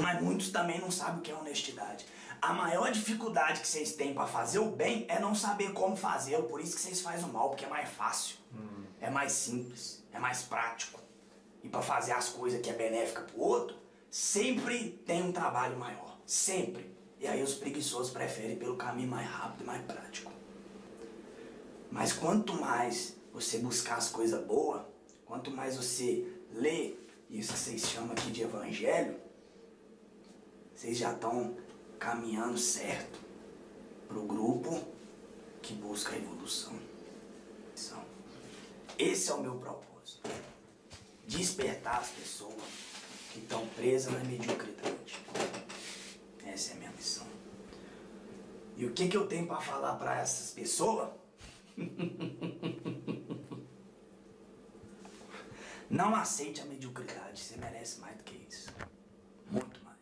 Mas muitos também não sabem o que é honestidade. A maior dificuldade que vocês têm para fazer o bem é não saber como fazer. Por isso que vocês fazem o mal, porque é mais fácil. É mais simples, é mais prático. E para fazer as coisas que é benéfica pro outro, sempre tem um trabalho maior. Sempre. E aí os preguiçosos preferem ir pelo caminho mais rápido e mais prático. Mas quanto mais você buscar as coisas boas, quanto mais você lê isso que vocês chamam aqui de evangelho, vocês já estão caminhando certo pro grupo que busca a evolução. Esse é o meu propósito. Despertar as pessoas que estão presas na mediocridade. Essa é a minha missão. E o que eu tenho para falar para essas pessoas? Não aceite a mediocridade. Você merece mais do que isso. Muito mais.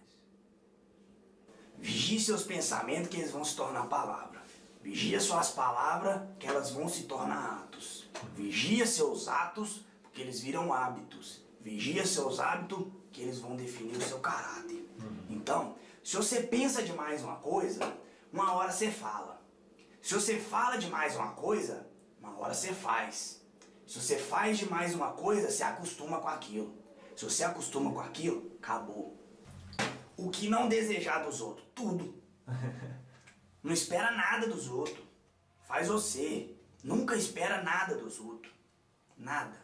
Vigie seus pensamentos que eles vão se tornar palavra. Vigia suas palavras que elas vão se tornar atos. Vigia seus atos que eles viram hábitos. Vigia seus hábitos que eles vão definir o seu caráter. Então, se você pensa demais uma coisa, uma hora você fala. Se você fala demais uma coisa, uma hora você faz. Se você faz demais uma coisa, você acostuma com aquilo. Se você acostuma com aquilo, acabou. O que não desejar dos outros? Tudo. Não espera nada dos outros. Faz você. Nunca espera nada dos outros. Nada.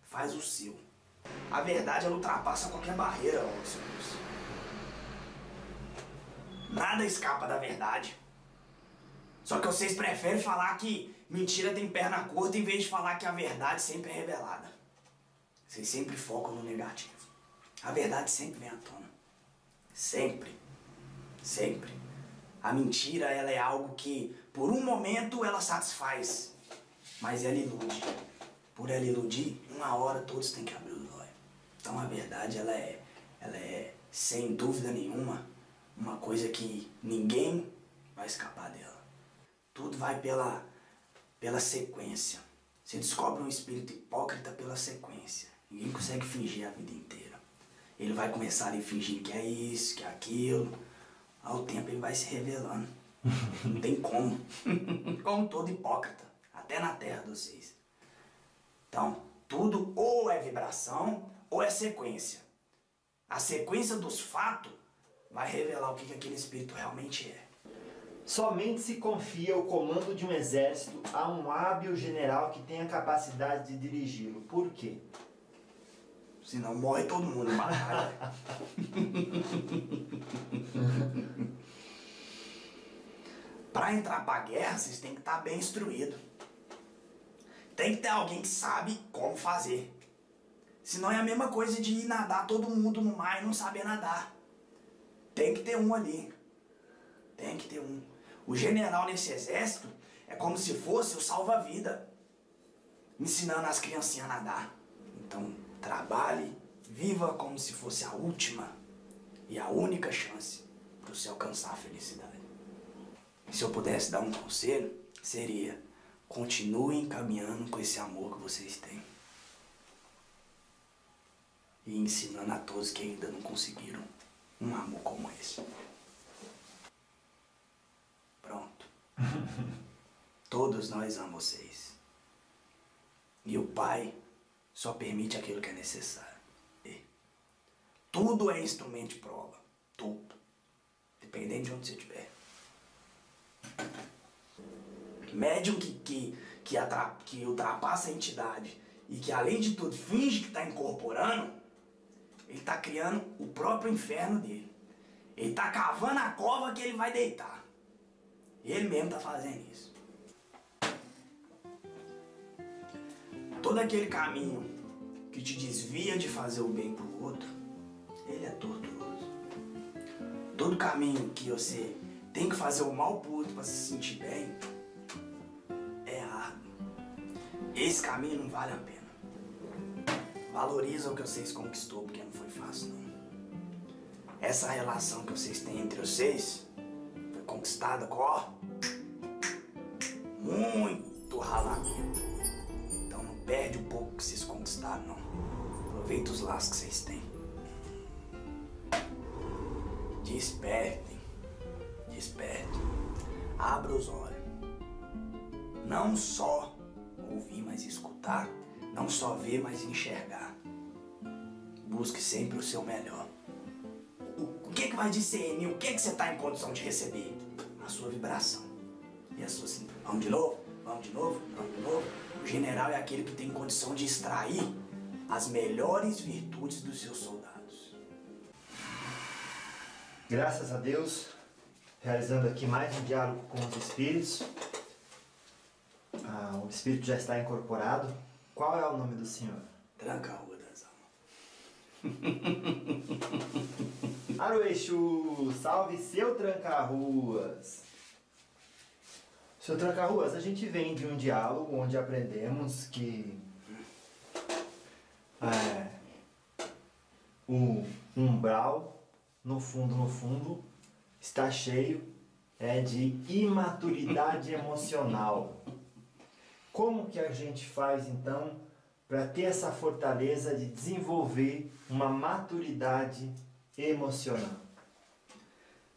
Faz o seu. A verdade, ela ultrapassa qualquer barreira, ó, senhores. Nada escapa da verdade. Só que vocês preferem falar que mentira tem perna curta em vez de falar que a verdade sempre é revelada. Vocês sempre focam no negativo. A verdade sempre vem à tona. Sempre. Sempre. A mentira, ela é algo que, por um momento, ela satisfaz. Mas ela ilude. Por ela iludir, uma hora todos têm que abrir os olhos. Então a verdade, ela é, sem dúvida nenhuma, uma coisa que ninguém vai escapar dela. Tudo vai pela sequência. Você descobre um espírito hipócrita pela sequência. Ninguém consegue fingir a vida inteira. Ele vai começar a fingir que é isso, que é aquilo. Ao tempo ele vai se revelando. Não tem como. Como todo hipócrita. Até na terra de vocês. Então, tudo ou é vibração ou é sequência. A sequência dos fatos vai revelar o que aquele espírito realmente é. Somente se confia o comando de um exército a um hábil general que tenha capacidade de dirigi-lo. Por quê? Senão morre todo mundo em batalha. Para entrar pra guerra, vocês têm que estar bem instruídos. Tem que ter alguém que sabe como fazer. Senão é a mesma coisa de ir nadar todo mundo no mar e não saber nadar. Tem que ter um ali. Tem que ter um. O general nesse exército é como se fosse o salva-vida, ensinando as criancinhas a nadar. Então, trabalhe, viva como se fosse a última e a única chance para você alcançar a felicidade. Se eu pudesse dar um conselho, seria: continuem caminhando com esse amor que vocês têm. E ensinando a todos que ainda não conseguiram um amor como esse. Pronto. Todos nós amamos vocês. E o Pai só permite aquilo que é necessário. Tudo é instrumento de prova. Tudo. Dependendo de onde você estiver. Médium que ultrapassa a entidade e que, além de tudo, finge que está incorporando, ele está criando o próprio inferno dele. Ele está cavando a cova que ele vai deitar. Ele mesmo está fazendo isso. Todo aquele caminho que te desvia de fazer o bem para o outro, ele é tortuoso. Todo caminho que você tem que fazer o mal para o outro para se sentir bem, é árduo. Esse caminho não vale a pena. Valoriza o que vocês conquistou, porque não foi fácil, não. Essa relação que vocês têm entre vocês foi conquistada com, ó, muito ralamento. Então não perde o pouco que vocês conquistaram, não. Aproveita os laços que vocês têm. Despertem. Despertem. Abra os olhos. Não só ouvir, mas escutar. Não só ver, mas enxergar. Busque sempre o seu melhor. O que vai discernir? O que você está em condição de receber? A sua vibração. E a sua sintonia. Vamos de novo? Vamos de novo? Vamos de novo? O general é aquele que tem condição de extrair as melhores virtudes dos seus soldados. Graças a Deus, realizando aqui mais um diálogo com os espíritos. O espírito já está incorporado. Qual é o nome do senhor? Tranca-Rua das Almas. Aroexu, salve seu Tranca-Ruas. Seu Tranca-Ruas, a gente vem de um diálogo onde aprendemos que o umbral, no fundo, está cheio de imaturidade emocional. Como que a gente faz, então, para ter essa fortaleza de desenvolver uma maturidade emocional?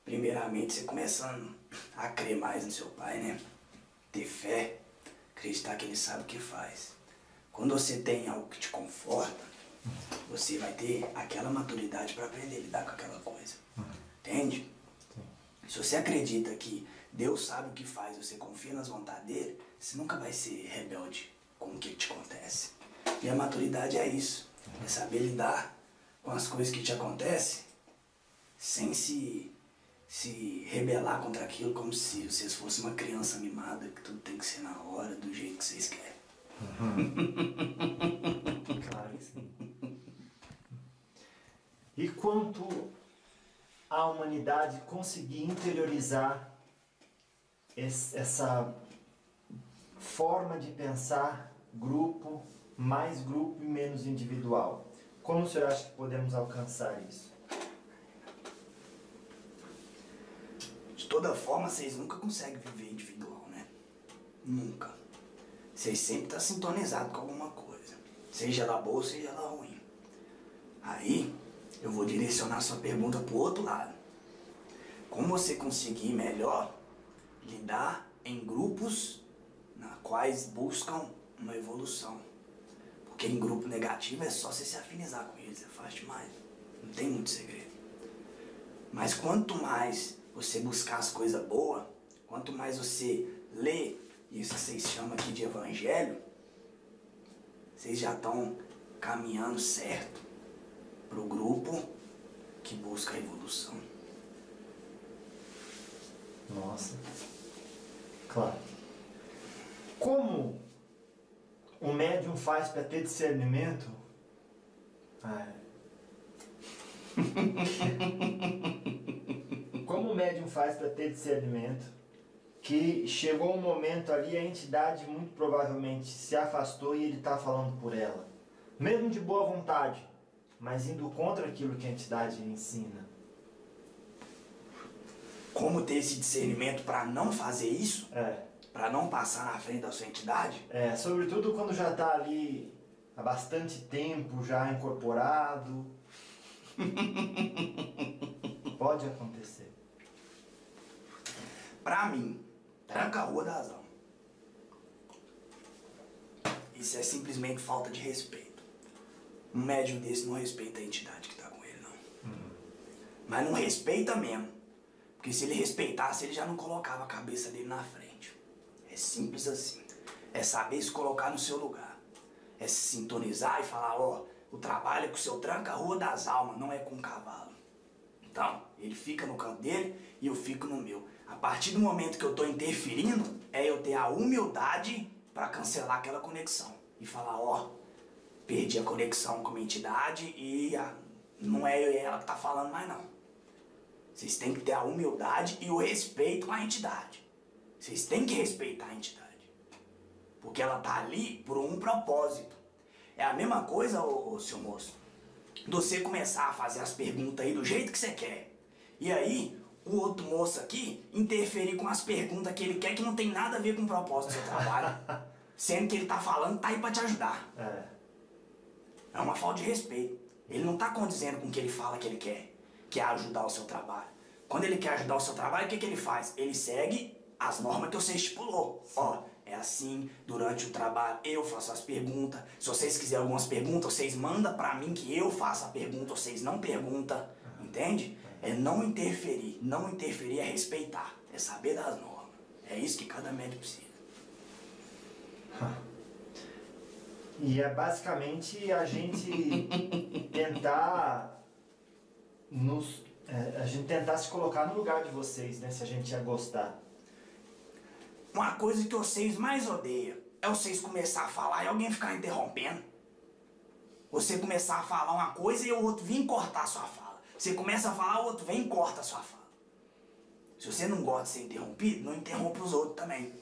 Primeiramente, você começando a crer mais no seu pai, né? Ter fé, acreditar que ele sabe o que faz. Quando você tem algo que te conforta, você vai ter aquela maturidade para aprender a lidar com aquela coisa. Entende? Se você acredita que Deus sabe o que faz, você confia nas vontades dele, você nunca vai ser rebelde com o que te acontece. E a maturidade é isso. É saber lidar com as coisas que te acontecem sem se rebelar contra aquilo, como se vocês fossem uma criança mimada, que tudo tem que ser na hora, do jeito que vocês querem. Claro que sim. E quanto a humanidade conseguir interiorizar essa forma de pensar grupo, mais grupo e menos individual, como o senhor acha que podemos alcançar isso? De toda forma, vocês nunca conseguem viver individual, né? Nunca. Vocês sempre estão sintonizados com alguma coisa. Seja ela boa, seja ela ruim. Aí, eu vou direcionar sua pergunta pro outro lado. Como você conseguir melhor lidar em grupos na quais buscam uma evolução? Porque em grupo negativo é só você se afinizar com eles, é fácil demais. Não tem muito segredo. Mas quanto mais você buscar as coisas boas, quanto mais você lê, isso que vocês chamam aqui de evangelho, vocês já estão caminhando certo para o grupo que busca a evolução. Nossa. Claro. Como o médium faz para ter discernimento? Como o médium faz para ter discernimento que chegou um momento ali, a entidade muito provavelmente se afastou e ele está falando por ela, mesmo de boa vontade, mas indo contra aquilo que a entidade ensina? Como ter esse discernimento para não fazer isso? Para não passar na frente da sua entidade? Sobretudo quando já está ali há bastante tempo, já incorporado. Pode acontecer. Para mim, Tranca-Rua das Almas. Isso é simplesmente falta de respeito. Um médium desse não respeita a entidade que está com ele, não. Mas não respeita mesmo. Porque se ele respeitasse, ele já não colocava a cabeça dele na frente. É simples assim. É saber se colocar no seu lugar. É se sintonizar e falar, o trabalho é com o seu Tranca-Rua das Almas, não é com o cavalo. Então, ele fica no canto dele e eu fico no meu. A partir do momento que eu estou interferindo, é eu ter a humildade para cancelar aquela conexão. E falar, perdi a conexão com a entidade e não é eu e ela que tá falando mais não. Vocês têm que ter a humildade e o respeito com a entidade. Vocês têm que respeitar a entidade. Porque ela tá ali por um propósito. É a mesma coisa, seu moço, de você começar a fazer as perguntas aí do jeito que você quer. E aí, o outro moço aqui interferir com as perguntas que ele quer que não tem nada a ver com o propósito do seu trabalho. Sendo que ele tá falando, tá aí pra te ajudar. É uma falta de respeito. Ele não tá condizendo com o que ele fala que ele quer, que é ajudar o seu trabalho. Quando ele quer ajudar o seu trabalho, o que ele faz? Ele segue as normas que você estipulou. Ó, é assim, durante o trabalho eu faço as perguntas. Se vocês quiserem algumas perguntas, vocês mandam pra mim que eu faça a pergunta, vocês não perguntam. Entende? É não interferir. Não interferir é respeitar. É saber das normas. É isso que cada médico precisa. E é basicamente a gente tentar a gente tentar se colocar no lugar de vocês, né? Se a gente ia gostar. Uma coisa que vocês mais odeiam é vocês começar a falar e alguém ficar interrompendo. Você começar a falar uma coisa e o outro vir cortar a sua fala. Você começa a falar, o outro vem e corta a sua fala. Se você não gosta de ser interrompido, não interrompa os outros também.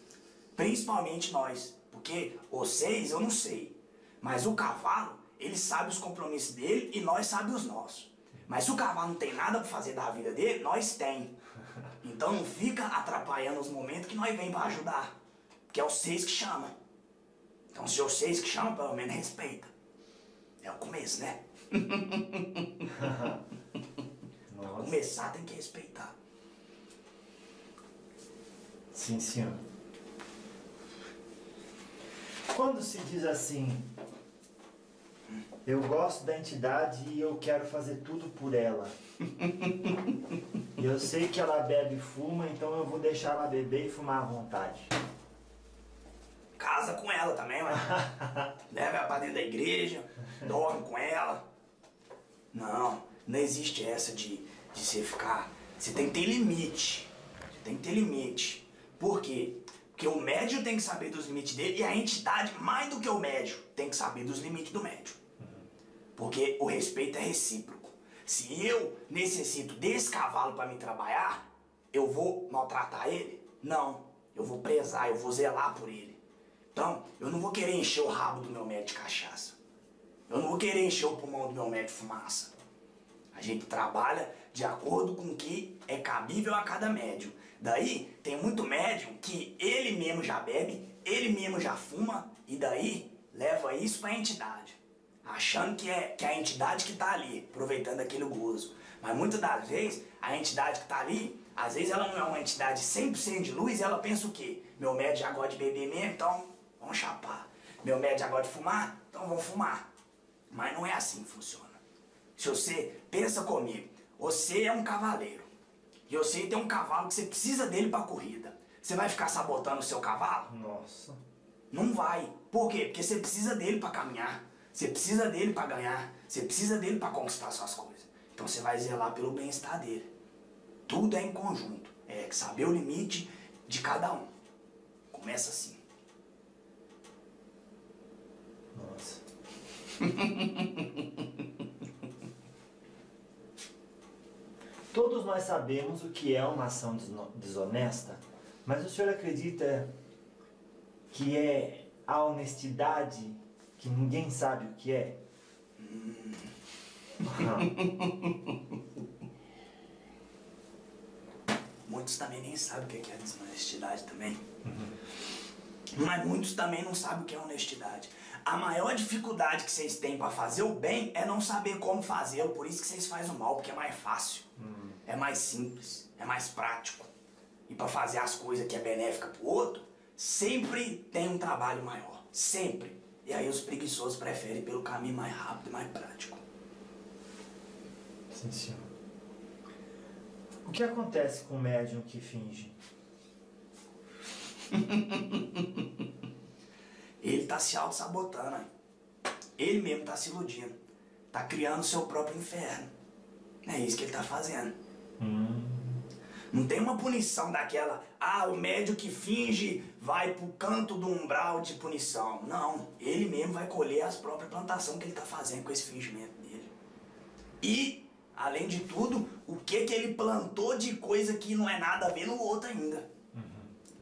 Principalmente nós. Porque vocês, eu não sei. Mas o cavalo, ele sabe os compromissos dele e nós sabemos os nossos. Mas se o cavalo não tem nada para fazer da vida dele, nós tem. Então não fica atrapalhando os momentos que nós vem para ajudar. Porque é vocês que chamam. Então se é vocês que chamam, pelo menos respeita. É o começo, né? Pra começar tem que respeitar. Sim, senhor. Quando se diz assim, eu gosto da entidade e eu quero fazer tudo por ela. Eu sei que ela bebe e fuma, então eu vou deixar ela beber e fumar à vontade. Casa com ela também, ué. Leva ela pra dentro da igreja, dorme com ela. Não existe essa de você ficar... Você tem que ter limite. Você tem que ter limite. Por quê? Porque o médium tem que saber dos limites dele e a entidade, mais do que o médium, tem que saber dos limites do médium. Porque o respeito é recíproco. Se eu necessito desse cavalo para me trabalhar, eu vou maltratar ele? Não. Eu vou prezar, eu vou zelar por ele. Então, eu não vou querer encher o rabo do meu médico de cachaça. Eu não vou querer encher o pulmão do meu médico de fumaça. A gente trabalha de acordo com o que é cabível a cada médium. Daí, tem muito médium que ele mesmo já bebe, ele mesmo já fuma, e daí leva isso para a entidade. Achando que é a entidade que está ali, aproveitando aquele gozo. Mas muitas das vezes, a entidade que está ali, às vezes ela não é uma entidade 100% de luz, e ela pensa o quê? Meu médium já gosta de beber mesmo, então vamos chapar. Meu médium já gosta de fumar, então vamos fumar. Mas não é assim que funciona. Se você pensa comigo, você é um cavaleiro, e você tem um cavalo que você precisa dele para corrida. Você vai ficar sabotando o seu cavalo? Nossa. Não vai. Por quê? Porque você precisa dele para caminhar. Você precisa dele para ganhar. Você precisa dele para conquistar suas coisas. Então você vai zelar pelo bem-estar dele. Tudo é em conjunto. É saber o limite de cada um. Começa assim. Nossa. Todos nós sabemos o que é uma ação desonesta, mas o senhor acredita que é a honestidade que ninguém sabe o que é? Muitos também nem sabem o que é desonestidade também. Mas muitos também não sabem o que é honestidade. A maior dificuldade que vocês têm para fazer o bem é não saber como fazer. Por isso que vocês fazem o mal, porque é mais fácil. É mais simples, é mais prático. E para fazer as coisas que é benéfica pro outro, sempre tem um trabalho maior. Sempre. E aí os preguiçosos preferem pelo caminho mais rápido e mais prático. Sim, senhor. O que acontece com o médium que finge? Ele tá se auto-sabotando, hein? Ele mesmo tá se iludindo. Tá criando o seu próprio inferno. É isso que ele tá fazendo. Não tem uma punição daquela, o médium que finge vai pro canto do umbral de punição. Não, ele mesmo vai colher as próprias plantações que ele tá fazendo com esse fingimento dele. E, além de tudo, o que ele plantou de coisa que não é nada a ver no outro ainda.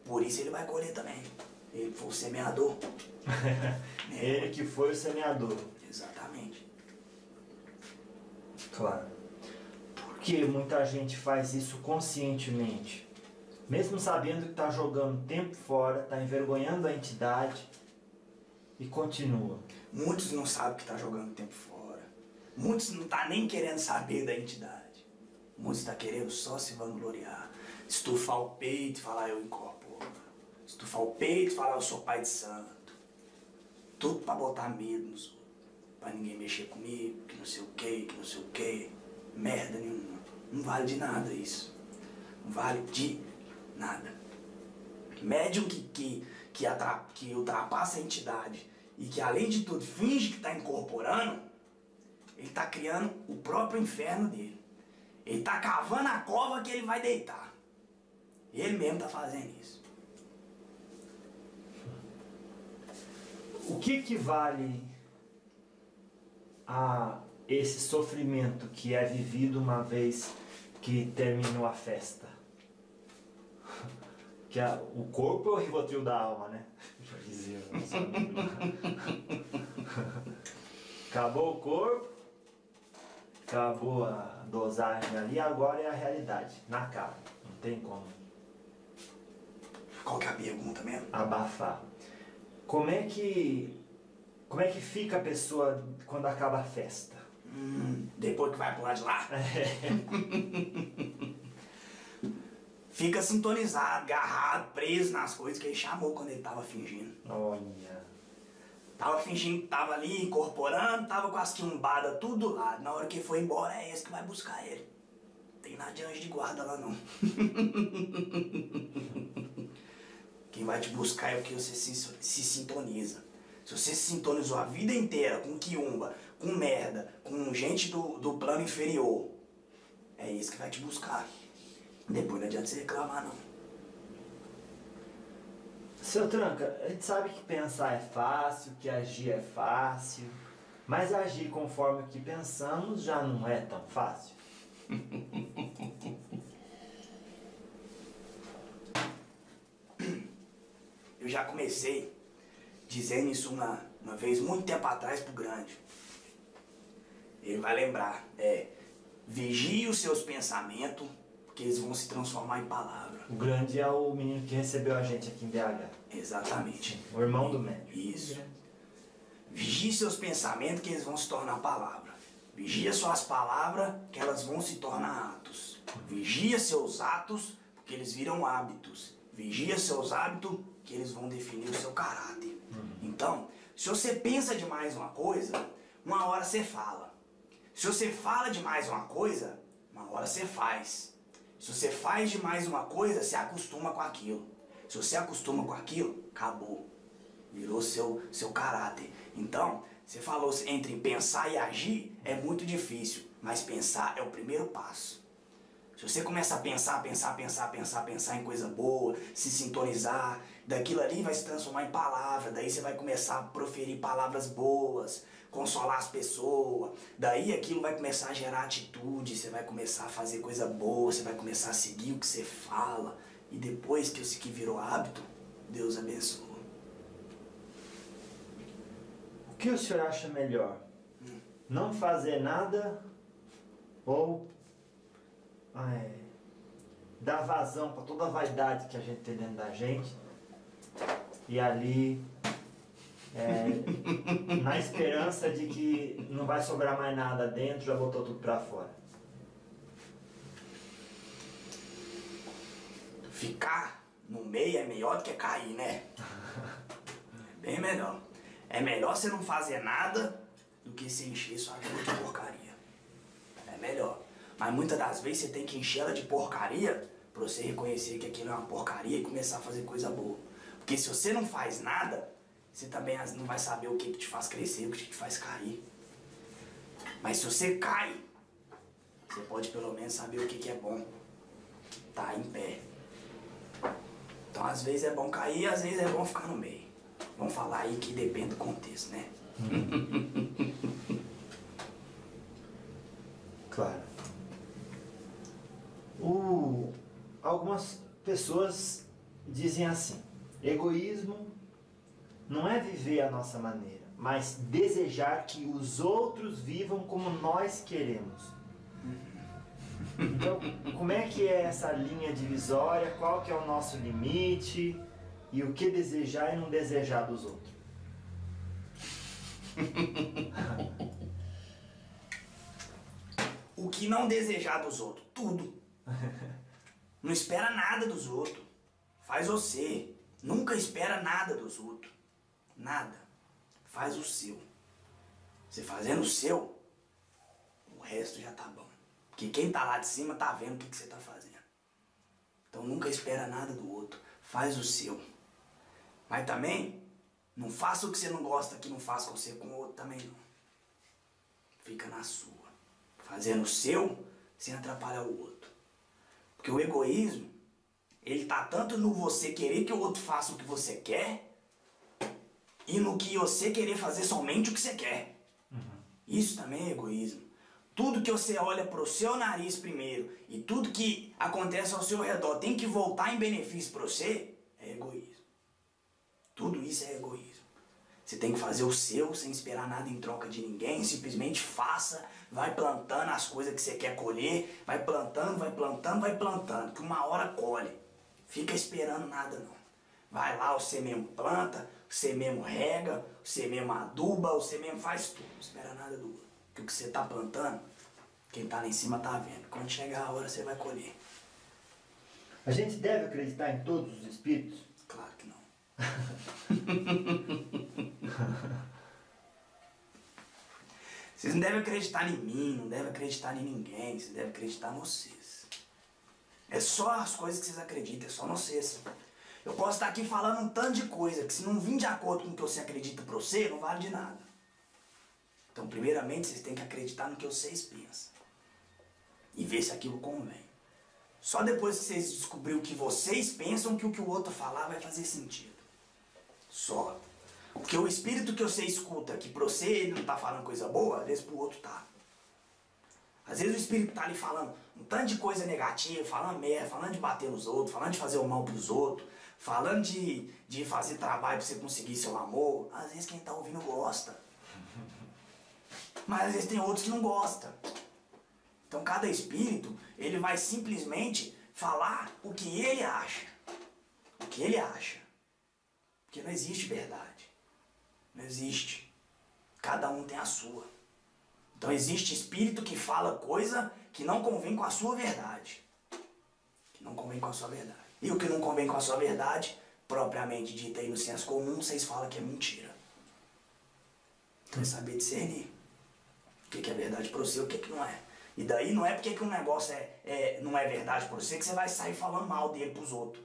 Por isso ele vai colher também. Ele foi o semeador. Ele que foi o semeador. Exatamente. Claro. Por que muita gente faz isso conscientemente? Mesmo sabendo que está jogando tempo fora, está envergonhando a entidade e continua. Muitos não sabem que está jogando tempo fora. Muitos não estão nem querendo saber da entidade. Muitos está querendo só se vangloriar. Estufar o peito e falar eu incorporo. Estufar o peito e falar eu sou pai de santo. Tudo para botar medo nos outros. Para ninguém mexer comigo, que não sei o que, que não sei o que. Merda nenhuma. Não vale de nada isso. Não vale de nada. Médium que ultrapassa a entidade e que além de tudo finge que está incorporando, ele está criando o próprio inferno dele. Ele está cavando a cova que ele vai deitar. Ele mesmo está fazendo isso. O que equivale a esse sofrimento que é vivido uma vez que terminou a festa? Que o corpo é o Rivotril da alma, né? Acabou o corpo, acabou a dosagem ali, agora é a realidade, na cara. Não tem como. Qual que é a pergunta mesmo? Abafar. Como é que fica a pessoa quando acaba a festa? Depois que vai pro lado de lá? Fica sintonizado, agarrado, preso nas coisas que ele chamou quando ele tava fingindo. Olha. Tava fingindo que tava ali, incorporando, tava com as quimbadas tudo do lado. Na hora que ele foi embora, é esse que vai buscar ele. Não tem nada de anjo de guarda lá, não. Quem vai te buscar é o que você se sintoniza. Se você se sintonizou a vida inteira com quiumba, com merda, com gente do plano inferior, é isso que vai te buscar. Depois não adianta você reclamar, não. Seu Tranca, a gente sabe que pensar é fácil, que agir é fácil, mas agir conforme o que pensamos já não é tão fácil. Eu já comecei dizendo isso uma vez, muito tempo atrás, pro Grande. Ele vai lembrar, vigie os seus pensamentos, porque eles vão se transformar em palavra. O Grande é o menino que recebeu a gente aqui em BH. Exatamente. O irmão do médico. Isso. Vigie seus pensamentos, que eles vão se tornar palavra. Vigia suas palavras, que elas vão se tornar atos. Vigia seus atos, porque eles viram hábitos. Vigia seus hábitos, que eles vão definir o seu caráter. Então, se você pensa demais uma coisa, uma hora você fala. Se você fala demais uma coisa, uma hora você faz. Se você faz demais uma coisa, você acostuma com aquilo. Se você acostuma com aquilo, acabou. Virou seu caráter. Então, você falou entre pensar e agir, é muito difícil. Mas pensar é o primeiro passo. Se você começa a pensar em coisa boa, se sintonizar, daquilo ali vai se transformar em palavra, daí você vai começar a proferir palavras boas, consolar as pessoas, daí aquilo vai começar a gerar atitude, você vai começar a fazer coisa boa, você vai começar a seguir o que você fala, e depois que isso aqui virou hábito, Deus abençoa. O que o senhor acha melhor? Não fazer nada ou dar vazão para toda a vaidade que a gente tem dentro da gente e ali na esperança de que não vai sobrar mais nada dentro, já botou tudo para fora? Ficar no meio é melhor do que cair, né? É bem melhor. É melhor você não fazer nada do que se encher sua vida de porcaria. É melhor. Mas muitas das vezes você tem que encher ela de porcaria pra você reconhecer que aquilo é uma porcaria e começar a fazer coisa boa. Porque se você não faz nada, você também não vai saber o que te faz crescer, o que te faz cair. Mas se você cai, você pode pelo menos saber o que é bom. Tá em pé. Então às vezes é bom cair, às vezes é bom ficar no meio. Vamos falar aí que depende do contexto, né? Claro. Algumas pessoas dizem assim: egoísmo não é viver a nossa maneira, mas desejar que os outros vivam como nós queremos. Então, como é que é essa linha divisória? Qual que é o nosso limite? E o que desejar e não desejar dos outros? o que não desejar dos outros. Tudo. Não espera nada dos outros. Faz você. Nunca espera nada dos outros. Nada. Faz o seu. Você fazendo o seu, o resto já tá bom. Porque quem tá lá de cima tá vendo o que você tá fazendo. Então nunca espera nada do outro. Faz o seu. Mas também, não faça o que você não gosta que não faça com você com o outro também não. Fica na sua. Fazendo o seu, sem atrapalhar o outro. Porque o egoísmo, ele tá tanto no você querer que o outro faça o que você quer, e no que você querer fazer somente o que você quer. Isso também é egoísmo. Tudo que você olha pro seu nariz primeiro, e tudo que acontece ao seu redor tem que voltar em benefício para você, é egoísmo. Tudo isso é egoísmo. Você tem que fazer o seu sem esperar nada em troca de ninguém. Simplesmente faça, vai plantando as coisas que você quer colher. Vai plantando, vai plantando, vai plantando. Que uma hora colhe. Fica esperando nada não. Vai lá, você mesmo planta, você mesmo rega, você mesmo aduba, você mesmo faz tudo. Não espera nada do outro. Porque o que você está plantando, quem está lá em cima está vendo. Quando chegar a hora você vai colher. A gente deve acreditar em todos os espíritos? Claro que não. Vocês não devem acreditar em mim, não devem acreditar em ninguém, vocês devem acreditar em vocês. É só as coisas que vocês acreditam, é só vocês. Eu posso estar aqui falando um tanto de coisa que se não vir de acordo com o que você acredita pra você, não vale de nada. Então, primeiramente, vocês têm que acreditar no que vocês pensam. E ver se aquilo convém. Só depois que vocês descobrirem o que vocês pensam que o que o outro falar vai fazer sentido. Só. Porque o espírito que você escuta, que pra você ele não tá falando coisa boa, às vezes pro outro tá. Às vezes o espírito tá ali falando um tanto de coisa negativa, falando merda, falando de bater nos outros, falando de fazer o mal pros outros, falando de fazer trabalho pra você conseguir seu amor. Às vezes quem tá ouvindo gosta. Mas às vezes tem outros que não gostam. Então cada espírito, ele vai simplesmente falar o que ele acha. O que ele acha. Porque não existe verdade. Não existe. Cada um tem a sua. Então existe espírito que fala coisa que não convém com a sua verdade. Que não convém com a sua verdade. E o que não convém com a sua verdade, propriamente dita aí no senso comum, vocês falam que é mentira. Então é saber discernir. O que é verdade para você e o que não é. E daí não é porque que um negócio não é verdade para você que você vai sair falando mal dele pros outros.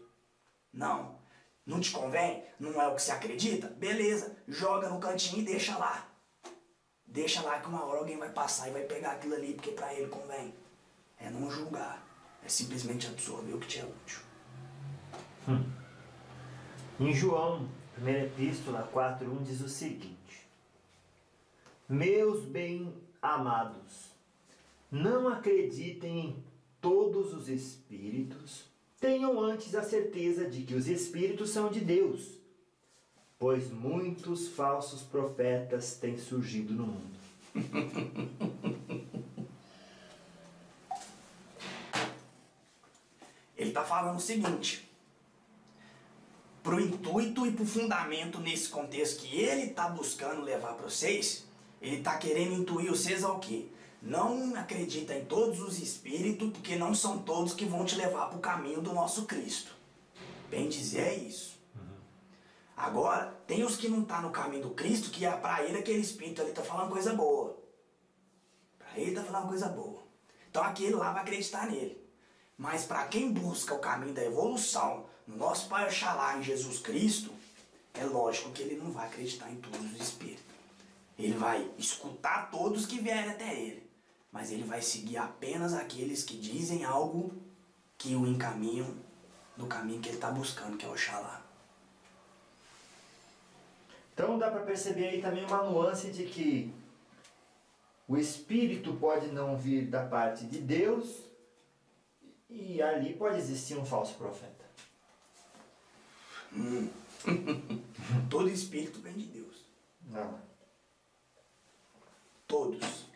Não. Não te convém? Não é o que você acredita? Beleza, joga no cantinho e deixa lá. Deixa lá que uma hora alguém vai passar e vai pegar aquilo ali porque pra ele convém. É não julgar. É simplesmente absorver o que te é útil. Em João, primeira epístola 4:1 diz o seguinte: Meus bem-amados, não acreditem em todos os espíritos, tenham antes a certeza de que os espíritos são de Deus, pois muitos falsos profetas têm surgido no mundo. Ele está falando o seguinte: pro intuito e pro fundamento nesse contexto que ele está buscando levar para vocês, ele está querendo intuir vocês ao quê? Não acredita em todos os espíritos, porque não são todos que vão te levar para o caminho do nosso Cristo. Bem dizer é isso. Agora, tem os que não estão no caminho do Cristo, que para ele aquele espírito ali está falando coisa boa. Para ele está falando coisa boa. Então aquele lá vai acreditar nele. Mas para quem busca o caminho da evolução, no nosso Pai Oxalá, em Jesus Cristo, é lógico que ele não vai acreditar em todos os espíritos. Ele vai escutar todos que vierem até ele. Mas ele vai seguir apenas aqueles que dizem algo que o encaminham do caminho que ele está buscando, que é Oxalá. Então dá para perceber aí também uma nuance de que o espírito pode não vir da parte de Deus e ali pode existir um falso profeta. Todo espírito vem de Deus. Não. Todos.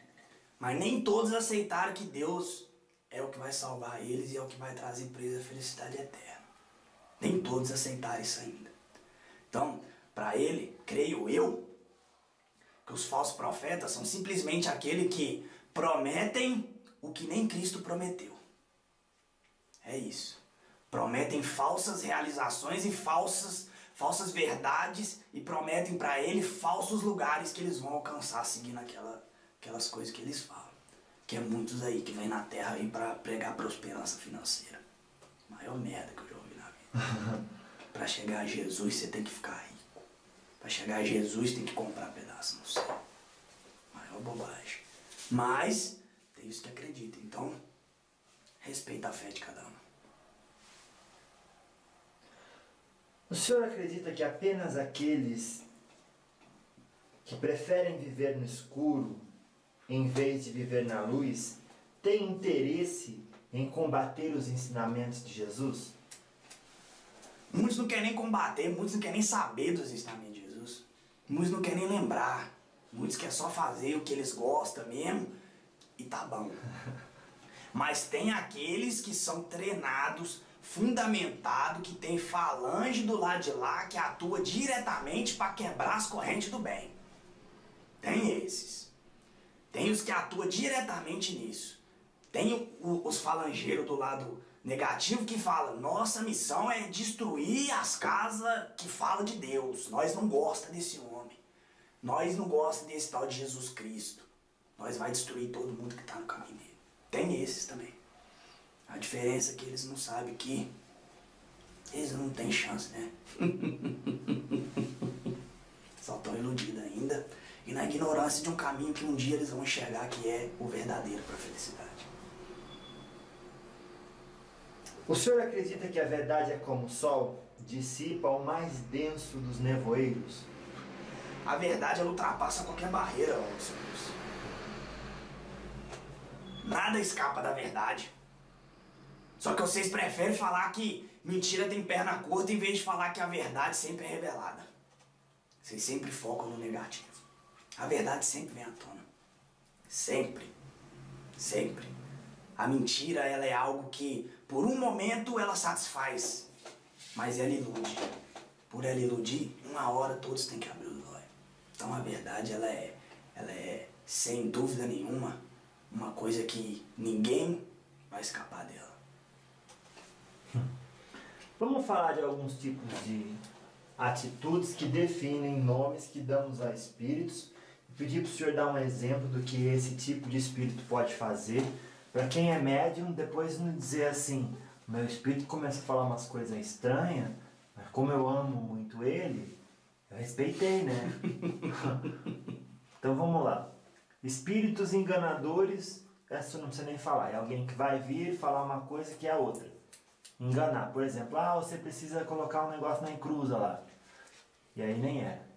Mas nem todos aceitaram que Deus é o que vai salvar eles e é o que vai trazer para eles a felicidade eterna. Nem todos aceitaram isso ainda. Então, para ele, creio eu, que os falsos profetas são simplesmente aqueles que prometem o que nem Cristo prometeu. É isso. Prometem falsas realizações e falsas verdades e prometem para ele falsos lugares que eles vão alcançar seguindo aquelas coisas que eles falam. Que é muitos aí que vêm na terra aí para pregar prosperança financeira. Maior merda que eu já ouvi na vida. Para chegar a Jesus você tem que ficar rico. Para chegar a Jesus tem que comprar pedaço no céu. Maior bobagem. Mas tem os que acreditam. Então, respeita a fé de cada um. O senhor acredita que apenas aqueles que preferem viver no escuro em vez de viver na luz têm interesse em combater os ensinamentos de Jesus? Muitos não querem nem combater, muitos não querem nem saber dos ensinamentos de Jesus. Muitos não querem nem lembrar. Muitos querem só fazer o que eles gostam mesmo e tá bom. Mas tem aqueles que são treinados, fundamentados, que tem falange do lado de lá que atua diretamente para quebrar as correntes do bem. Tem esses. Tem os que atuam diretamente nisso. Tem os falangeiros do lado negativo que falam: nossa missão é destruir as casas que falam de Deus. Nós não gostamos desse homem. Nós não gostamos desse tal de Jesus Cristo. Nós vai destruir todo mundo que está no caminho dele. Tem esses também. A diferença é que eles não sabem que eles não têm chance, né? Só estão iludidos ainda e na ignorância de um caminho que um dia eles vão enxergar que é o verdadeiro para a felicidade. O senhor acredita que a verdade é como o sol, dissipa o mais denso dos nevoeiros? A verdade, ela ultrapassa qualquer barreira, ó, senhores. Nada escapa da verdade. Só que vocês preferem falar que mentira tem perna curta em vez de falar que a verdade sempre é revelada. Vocês sempre focam no negativo. A verdade sempre vem à tona. Sempre. Sempre. A mentira, ela é algo que, por um momento, ela satisfaz. Mas ela ilude. Por ela iludir, uma hora todos têm que abrir os olhos. Então a verdade, ela é, sem dúvida nenhuma, uma coisa que ninguém vai escapar dela. Vamos falar de alguns tipos de atitudes que definem nomes que damos a espíritos. Pedir para o senhor dar um exemplo do que esse tipo de espírito pode fazer. Para quem é médium, depois não dizer assim: meu espírito começa a falar umas coisas estranhas, mas como eu amo muito ele, eu respeitei, né? Então vamos lá. Espíritos enganadores, essa não precisa nem falar. É alguém que vai vir falar uma coisa que é a outra. Enganar, por exemplo, você precisa colocar um negócio na encruza lá. E aí nem era.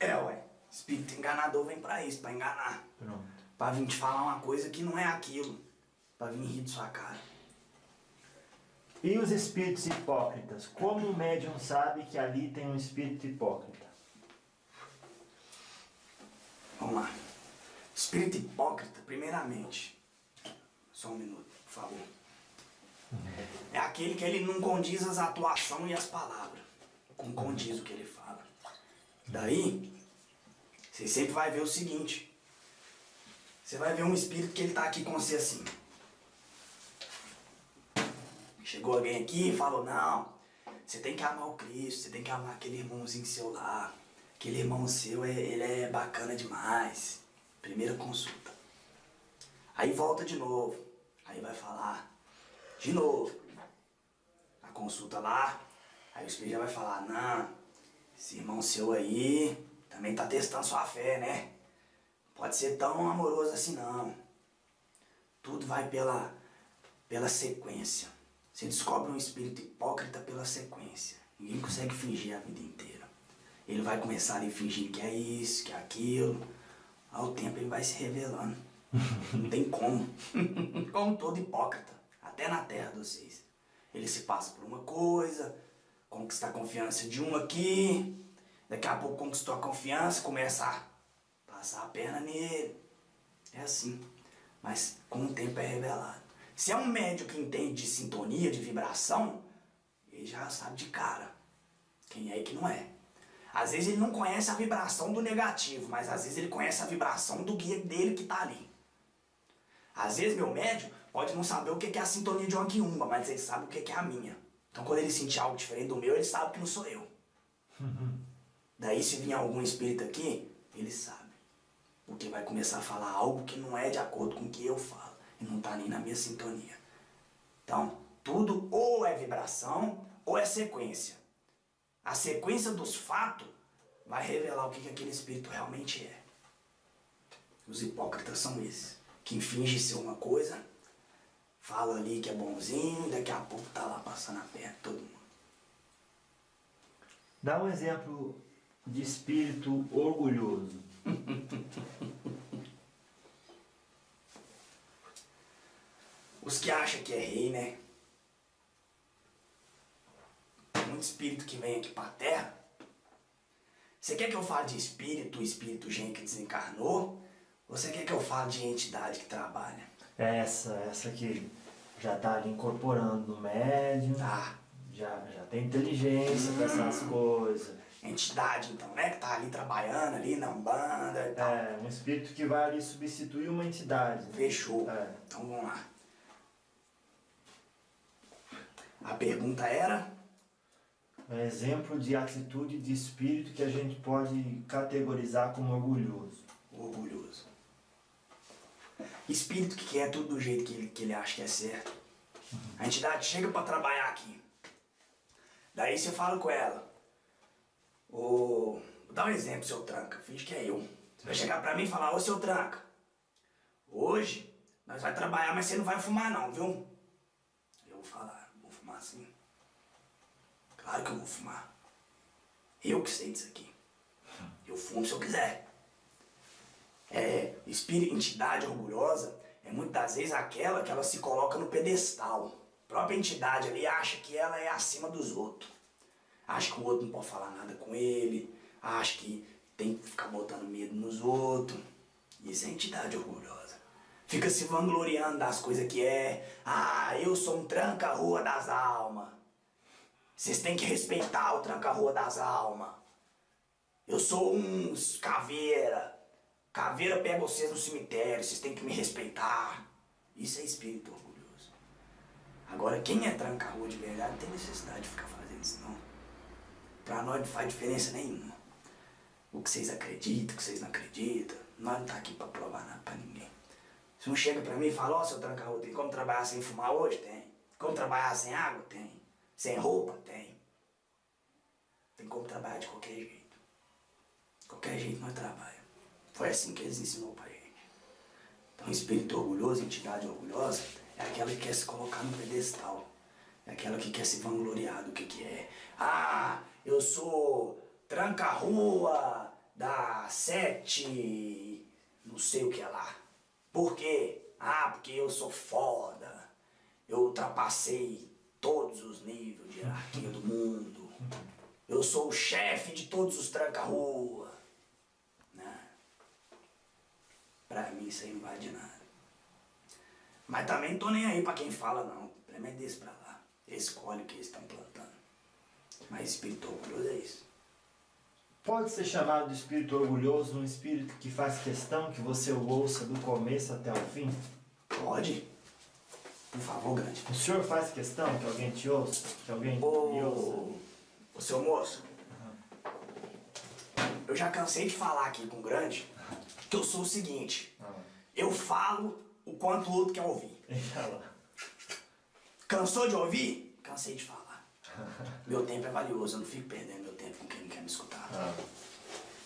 Ué. Espírito enganador vem pra isso, pra enganar. Pronto. Pra vir te falar uma coisa que não é aquilo. Pra vir rir de sua cara. E os espíritos hipócritas? Como o médium sabe que ali tem um espírito hipócrita? Vamos lá. Espírito hipócrita, primeiramente. Só um minuto, por favor. É aquele que ele não condiz as atuações e as palavras. Não condiz o que ele fala. Daí, você sempre vai ver o seguinte. Você vai ver um espírito que ele tá aqui com você assim. Chegou alguém aqui e falou: não, você tem que amar o Cristo, você tem que amar aquele irmãozinho seu lá. Aquele irmão seu, ele é bacana demais. Primeira consulta. Aí volta de novo. Aí vai falar de novo. A consulta lá. Aí o espírito já vai falar: não, esse irmão seu aí também tá testando sua fé, né? Pode ser tão amoroso assim não. Tudo vai pela sequência. Você descobre um espírito hipócrita pela sequência. Ninguém consegue fingir a vida inteira. Ele vai começar ali fingindo que é isso, que é aquilo. Ao tempo ele vai se revelando. Não tem como. Como todo hipócrita. Até na terra de vocês. Ele se passa por uma coisa, conquista a confiança de um aqui. Daqui a pouco conquistou a confiança, começa a passar a perna nele. É assim. Mas com o tempo é revelado. Se é um médium que entende de sintonia, de vibração, ele já sabe de cara quem é e que não é. Às vezes ele não conhece a vibração do negativo, mas às vezes ele conhece a vibração do guia dele que tá ali. Às vezes meu médium pode não saber o que é a sintonia de uma quiumba, mas ele sabe o que é a minha. Então quando ele sentir algo diferente do meu, ele sabe que não sou eu. Daí se vir algum espírito aqui, ele sabe. Porque vai começar a falar algo que não é de acordo com o que eu falo. E não tá nem na minha sintonia. Então, tudo ou é vibração ou é sequência. A sequência dos fatos vai revelar o que aquele espírito realmente é. Os hipócritas são esses, que fingem ser uma coisa, fala ali que é bonzinho, daqui a pouco tá lá passando a perna de todo mundo. Dá um exemplo de espírito orgulhoso. Os que acham que é rei, né? Muito espírito que vem aqui pra terra. Você quer que eu fale de espírito gente que desencarnou? Ou você quer que eu fale de entidade que trabalha? Essa que já tá ali incorporando no médium. Tá. Já tem inteligência pra essas coisas. Entidade, então, né? Que tá ali trabalhando ali na Umbanda e tal. É, um espírito que vai ali substituir uma entidade. Fechou. É. Então vamos lá. A pergunta era? Um exemplo de atitude de espírito que a gente pode categorizar como orgulhoso. Orgulhoso. Espírito que quer tudo do jeito que ele acha que é certo. A entidade chega pra trabalhar aqui. Daí você fala com ela. Vou dar um exemplo, seu Tranca. Finge que é eu. Você vai chegar pra mim e falar, ô seu Tranca, hoje nós vamos trabalhar, mas você não vai fumar não, viu? Eu vou falar, vou fumar sim. Claro que eu vou fumar. Eu que sei disso aqui. Eu fumo se eu quiser. Entidade orgulhosa é muitas vezes aquela que ela se coloca no pedestal. A própria entidade ali acha que ela é acima dos outros. Acha que o outro não pode falar nada com ele. Acha que tem que ficar botando medo nos outros. Isso é entidade orgulhosa. Fica se vangloriando das coisas que é. Ah, eu sou um tranca-rua das almas. Vocês têm que respeitar o tranca-rua das almas. Eu sou um caveira. Caveira pega vocês no cemitério, vocês têm que me respeitar. Isso é espírito orgulhoso. Agora, quem é tranca-rua de verdade não tem necessidade de ficar fazendo isso, não. Pra nós não faz diferença nenhuma. O que vocês acreditam, o que vocês não acreditam, nós não tá aqui pra provar nada pra ninguém. Se um chega pra mim e fala, ó, seu tranca-rua, tem como trabalhar sem fumar hoje? Tem. Como trabalhar sem água? Tem. Sem roupa? Tem. Tem como trabalhar de qualquer jeito. De qualquer jeito nós trabalhamos. Foi assim que eles ensinou pra gente. Então, espírito orgulhoso, entidade orgulhosa, é aquela que quer se colocar no pedestal. É aquela que quer se vangloriar do que é. Ah, eu sou tranca-rua da 7, não sei o que é lá. Por quê? Ah, porque eu sou foda. Eu ultrapassei todos os níveis de hierarquia do mundo. Eu sou o chefe de todos os tranca-rua. Pra mim isso aí não vai de nada. Mas também não tô nem aí pra quem fala não. O problema é desse pra lá. Escolhe o que eles estão plantando. Mas espírito orgulhoso é isso. Pode ser chamado de espírito orgulhoso um espírito que faz questão que você o ouça do começo até o fim? Pode. Por favor, grande. O senhor faz questão que alguém te ouça? Que alguém me ouça? Ô seu moço. Eu já cansei de falar aqui com o grande que eu sou o seguinte. Eu falo o quanto o outro quer ouvir. Cansou de ouvir? Cansei de falar. Meu tempo é valioso, eu não fico perdendo meu tempo com quem não quer me escutar.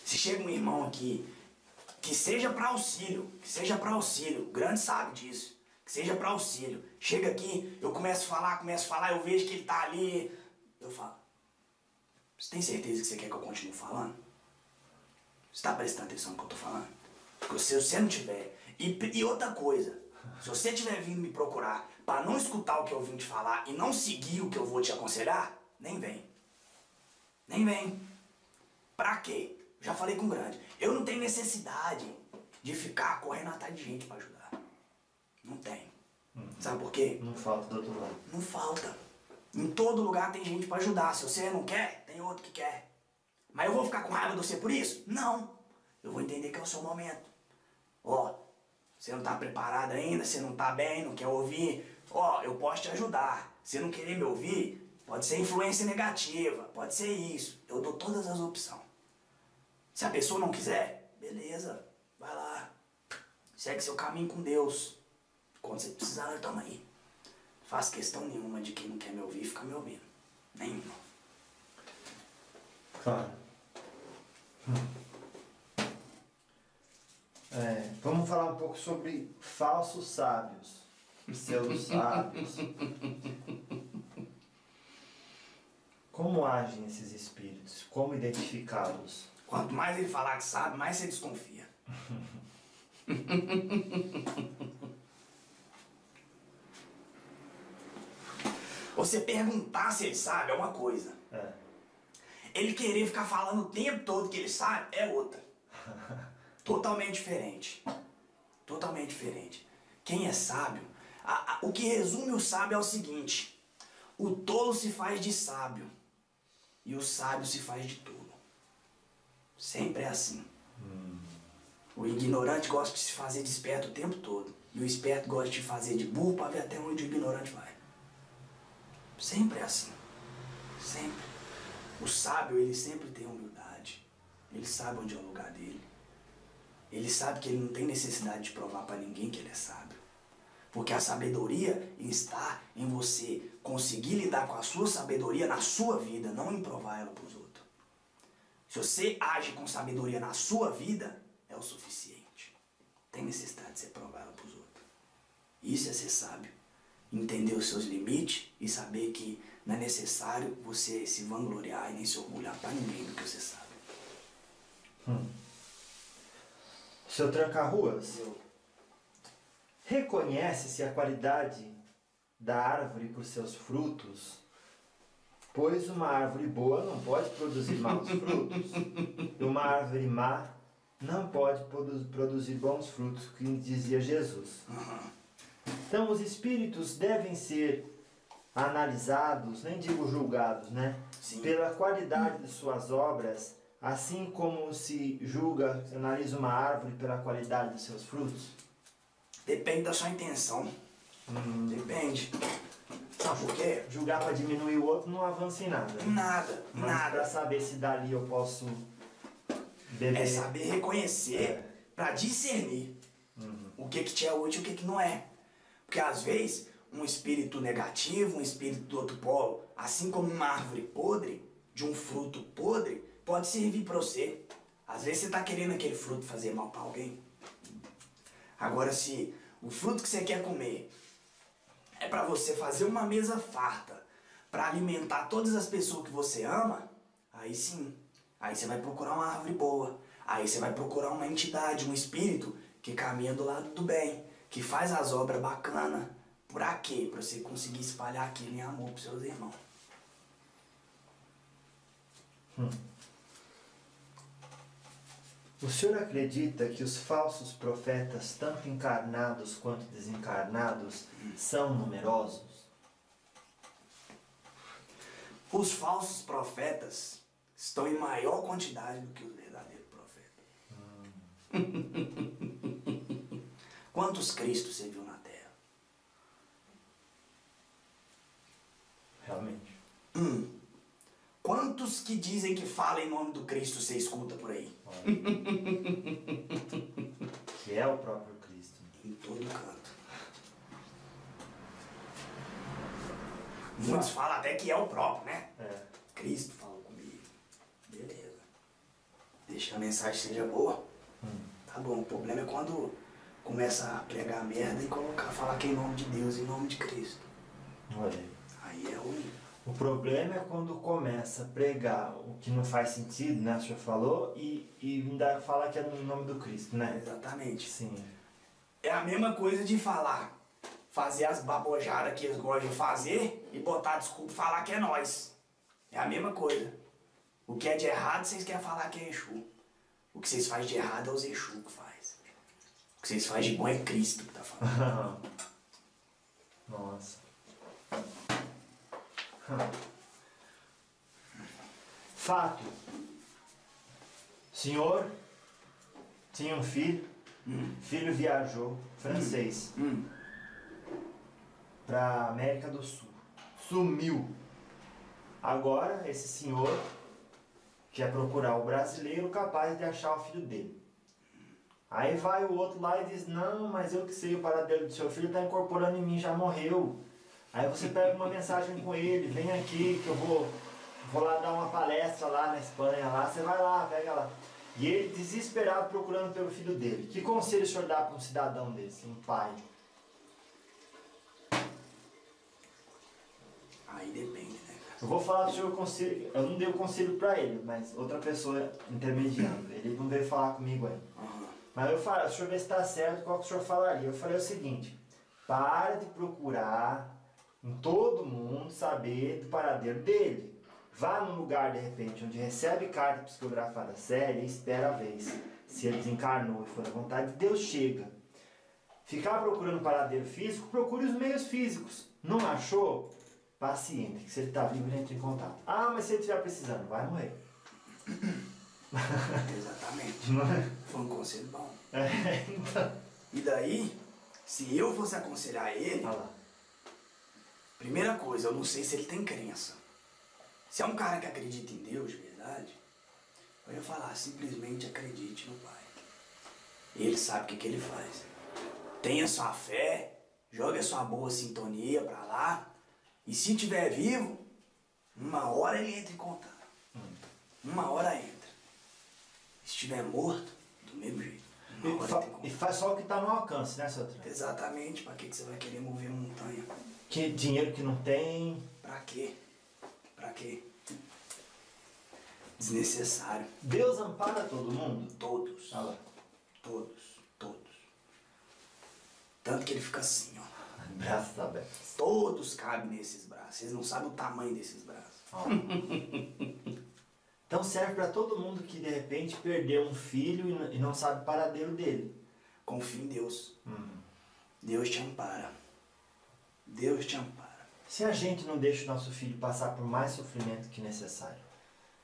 Se chega um irmão aqui, que seja pra auxílio, o grande sabe disso, que seja pra auxílio. Chega aqui, eu começo a falar, eu vejo que ele tá ali, eu falo, você tem certeza que você quer que eu continue falando? Você tá prestando atenção no que eu tô falando? Porque se você não tiver, e outra coisa, se você tiver vindo me procurar pra não escutar o que eu vim te falar e não seguir o que eu vou te aconselhar, nem vem. Nem vem. Pra quê? Já falei com o grande. Eu não tenho necessidade de ficar correndo atrás de gente pra ajudar. Não tem. Sabe por quê? Não falta do outro lado. Não falta. Em todo lugar tem gente pra ajudar. Se você não quer, tem outro que quer. Mas eu vou ficar com raiva de você por isso? Não. Eu vou entender que é o seu momento. Ó, Você não tá preparado ainda, você não tá bem, não quer ouvir. Ó, eu posso te ajudar. Se não querer me ouvir, pode ser influência negativa, pode ser isso. Eu dou todas as opções. Se a pessoa não quiser, beleza, vai lá. Segue seu caminho com Deus. Quando você precisar, nós estamos aí. Não faço questão nenhuma de quem não quer me ouvir ficar me ouvindo. Nenhuma. Claro. Vamos falar um pouco sobre falsos sábios. Pseudos sábios. Como agem esses espíritos? Como identificá-los? Quanto mais ele falar que sabe, mais você desconfia. Você perguntar se ele sabe é uma coisa. Ele querer ficar falando o tempo todo que ele sabe é outra. Totalmente diferente. Totalmente diferente. Quem é sábio, o que resume o sábio é o seguinte: o tolo se faz de sábio e o sábio se faz de tolo. Sempre é assim. O ignorante gosta de se fazer de esperto o tempo todo e o esperto gosta de fazer de burro para ver até onde o ignorante vai. Sempre é assim. Sempre. O sábio, ele sempre tem humildade. Ele sabe onde é o lugar dele. Ele sabe que ele não tem necessidade de provar para ninguém que ele é sábio. Porque a sabedoria está em você conseguir lidar com a sua sabedoria na sua vida, não em provar ela para os outros. Se você age com sabedoria na sua vida, é o suficiente. Não tem necessidade de você provar ela para os outros. Isso é ser sábio. Entender os seus limites e saber que não é necessário você se vangloriar e nem se orgulhar para ninguém do que você sabe. Seu tranca-ruas, reconhece-se a qualidade da árvore por seus frutos, pois uma árvore boa não pode produzir maus frutos, e uma árvore má não pode produzir bons frutos, que dizia Jesus. Então os espíritos devem ser analisados, nem digo julgados, né? Sim. Pela qualidade de suas obras, assim como se julga, se analisa uma árvore pela qualidade de seus frutos? Depende da sua intenção. Depende. Sabe por quê? Julgar para diminuir o outro não avança em nada. Nada, Mas nada. para saber se dali eu posso beber. É saber reconhecer para discernir o que te é útil e o que não é. Porque às vezes um espírito negativo, um espírito do outro polo, assim como uma árvore podre, de um fruto podre, pode servir para você. Às vezes você está querendo aquele fruto fazer mal para alguém. Agora, se o fruto que você quer comer é para você fazer uma mesa farta, para alimentar todas as pessoas que você ama, aí sim, aí você vai procurar uma árvore boa. Aí você vai procurar uma entidade, um espírito que caminha do lado do bem, que faz as obras bacanas. Pra quê? Pra você conseguir espalhar aquilo em amor pros seus irmãos. O senhor acredita que os falsos profetas, tanto encarnados quanto desencarnados, são numerosos? Os falsos profetas estão em maior quantidade do que os verdadeiros profetas. Quantos Cristos você viu na Terra? Realmente. Quantos que dizem que falam em nome do Cristo você escuta por aí? Que é o próprio Cristo. Em todo canto. Muitos falam até que é o próprio, né? Cristo falou comigo. Beleza. Deixa a mensagem seja boa. Tá bom, o problema é quando começa a pregar merda e falar que é em nome de Deus, em nome de Cristo. Olha. Aí é ruim. O problema é quando começa a pregar o que não faz sentido, né? O senhor falou, e ainda fala que é no nome do Cristo, né? Exatamente. Sim. É a mesma coisa de fazer as babojadas que eles gostam de fazer e botar desculpa e falar que é nós. É a mesma coisa. O que é de errado, vocês querem falar que é Exu. O que vocês fazem de errado é os Exu que faz. O que vocês fazem de bom é Cristo que tá falando. Nossa. Fato. O senhor tinha um filho Filho viajou, francês, para América do Sul. Sumiu. Agora, esse senhor quer procurar o brasileiro capaz de achar o filho dele. Aí vai o outro lá e diz, não, mas eu que sei o paradeiro do seu filho, está incorporando em mim, já morreu. Aí você pega uma mensagem com ele, vem aqui que eu vou lá dar uma palestra lá na Espanha, lá, você vai lá, pega lá. E ele desesperado procurando pelo filho dele. Que conselho o senhor dá para um cidadão desse, um pai? Aí depende, né, cara? Eu vou falar pro senhor o conselho, eu não dei o conselho para ele, mas outra pessoa intermediando. Ele não veio falar comigo ainda. Mas eu falo, deixa eu ver se está certo, qual que o senhor falaria? Eu falei o seguinte, para de procurar em todo mundo saber do paradeiro dele. Vá num lugar, de repente, onde recebe carta psicografada séria e espera a vez. Se ele desencarnou e for da vontade de Deus, chega. Ficar procurando paradeiro físico, procure os meios físicos. Não achou? Paciente, que se ele está vivo, ele entra em contato. Ah, mas se ele estiver precisando, vai morrer. Exatamente. Não é? Foi um conselho bom. Então. E daí, se eu fosse aconselhar ele, Olha lá. primeira coisa, eu não sei se ele tem crença. Se é um cara que acredita em Deus de verdade, eu ia falar, simplesmente acredite no Pai. Ele sabe o que ele faz. Tenha sua fé, jogue a sua boa sintonia pra lá, e se estiver vivo, uma hora ele entra em contato. Uma hora entra. Se estiver morto, do mesmo jeito. E faz só o que está no alcance, né, seu Trem? Exatamente, pra que você vai querer mover uma montanha? Que dinheiro que não tem. Pra quê? Pra quê? Desnecessário. Deus ampara todo mundo? Todos. Olha lá. Todos. Todos. Tanto que ele fica assim, ó. Braços abertos. Todos cabem nesses braços. Vocês não sabem o tamanho desses braços. Ó. Então serve para todo mundo que de repente perdeu um filho e não sabe o paradeiro dele. Confie em Deus. Deus te ampara. Deus te ampara. Se a gente não deixa o nosso filho passar por mais sofrimento que necessário,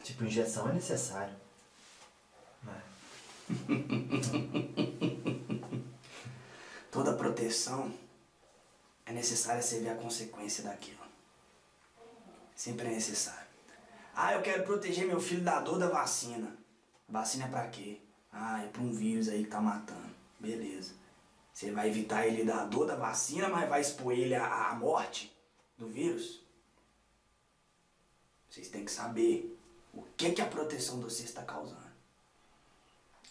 tipo injeção é necessário, né? Toda proteção é necessária você ver a consequência daquilo. Sempre é necessário. Ah, eu quero proteger meu filho da dor da vacina. Vacina é pra quê? Ah, é pra um vírus aí que tá matando. Beleza. Você vai evitar ele da dor da vacina, mas vai expor ele à morte do vírus? Vocês têm que saber o que a proteção de vocês está causando.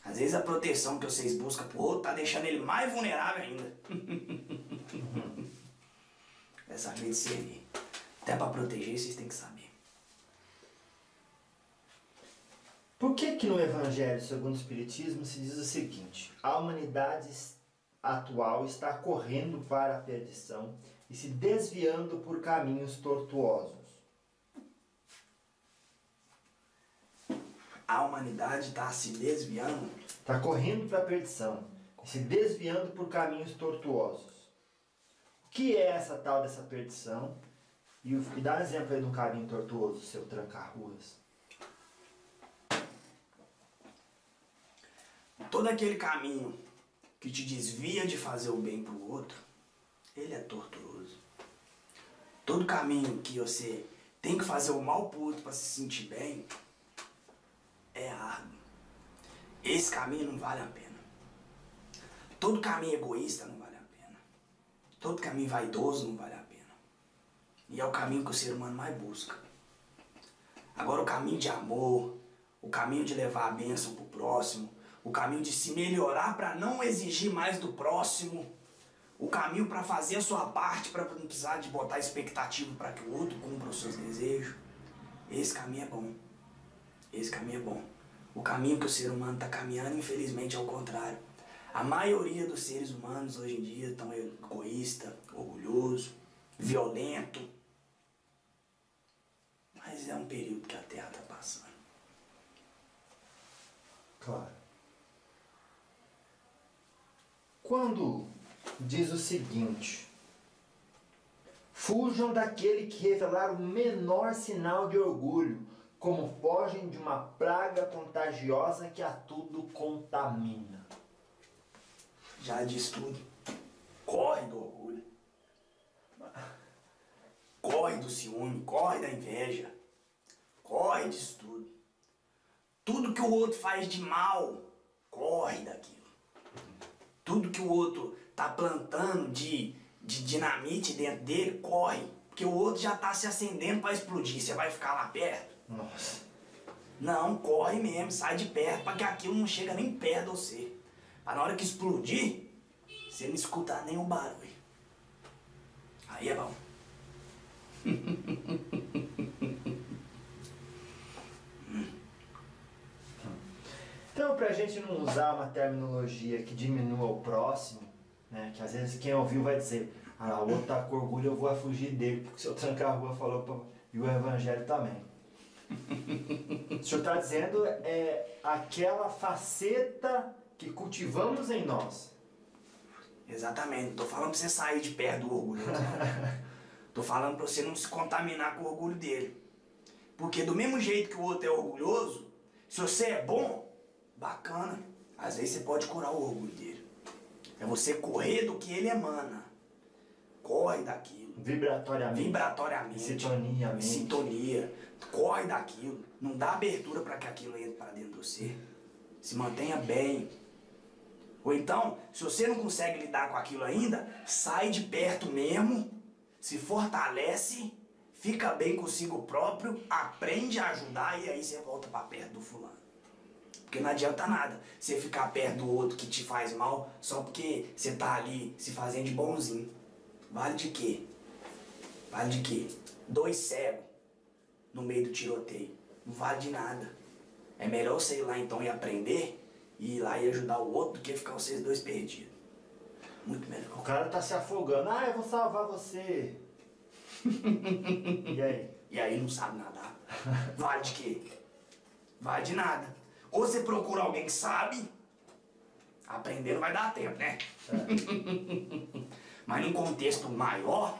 Às vezes a proteção que vocês buscam pro outro tá deixando ele mais vulnerável ainda. É saber discernir. Até pra proteger vocês têm que saber. Por que no Evangelho segundo o Espiritismo se diz o seguinte: a humanidade atual está correndo para a perdição e se desviando por caminhos tortuosos? A humanidade está se desviando. Está correndo para a perdição e se desviando por caminhos tortuosos. O que é essa tal dessa perdição? E dá um exemplo aí de um caminho tortuoso, seu tranca-ruas. Todo aquele caminho que te desvia de fazer o bem pro outro, ele é tortuoso. Todo caminho que você tem que fazer o mal pro outro para se sentir bem, é árduo. Esse caminho não vale a pena. Todo caminho egoísta não vale a pena. Todo caminho vaidoso não vale a pena. E é o caminho que o ser humano mais busca. Agora o caminho de amor, o caminho de levar a bênção pro próximo, o caminho de se melhorar para não exigir mais do próximo, o caminho para fazer a sua parte, para não precisar de botar expectativa para que o outro cumpra os seus desejos, esse caminho é bom. Esse caminho é bom. O caminho que o ser humano está caminhando, infelizmente, é o contrário. A maioria dos seres humanos hoje em dia estão egoísta, orgulhoso, violento. Mas é um período que a Terra está passando. Claro. Quando diz o seguinte: fujam daquele que revelar o menor sinal de orgulho, como fogem de uma praga contagiosa que a tudo contamina. Já diz tudo. Corre do orgulho. Corre do ciúme, corre da inveja. Corre disso tudo. Tudo que o outro faz de mal, corre daquilo. Tudo que o outro tá plantando de dinamite dentro dele, corre. Porque o outro já tá se acendendo pra explodir. Você vai ficar lá perto? Nossa. Não, corre mesmo, sai de perto, pra que aquilo não chega nem perto de você. Pra na hora que explodir, você não escutar nem o barulho. Aí é bom. Então, pra gente não usar uma terminologia que diminua o próximo, né? Que às vezes quem ouviu vai dizer, ah, o outro tá com orgulho, eu vou fugir dele, porque se eu trancar a rua falou pra... E o evangelho também. O senhor está dizendo é aquela faceta que cultivamos em nós. Exatamente, não tô falando pra você sair de perto do orgulho. Tô falando pra você não se contaminar com o orgulho dele. Porque do mesmo jeito que o outro é orgulhoso, se você é bom, bacana. Às vezes você pode curar o orgulho dele. É você correr do que ele emana. Corre daquilo. Vibratoriamente. Vibratoriamente. Sintonia. Sintonia. Corre daquilo. Não dá abertura para que aquilo entre para dentro de você. Se mantenha bem. Ou então, se você não consegue lidar com aquilo ainda, sai de perto mesmo, se fortalece, fica bem consigo próprio, aprende a ajudar e aí você volta para perto do fulano. Porque não adianta nada você ficar perto do outro que te faz mal só porque você tá ali se fazendo de bonzinho. Vale de quê? Vale de quê? 2 cegos no meio do tiroteio. Não vale de nada. É melhor você ir lá então e aprender, e ir lá e ajudar o outro, do que ficar vocês dois perdidos. Muito melhor. O cara tá se afogando. Ah, eu vou salvar você. E aí? E aí não sabe nadar. Vale de quê? Vale de nada. Ou você procura alguém que sabe, aprender não vai dar tempo, né? É. Mas num contexto maior,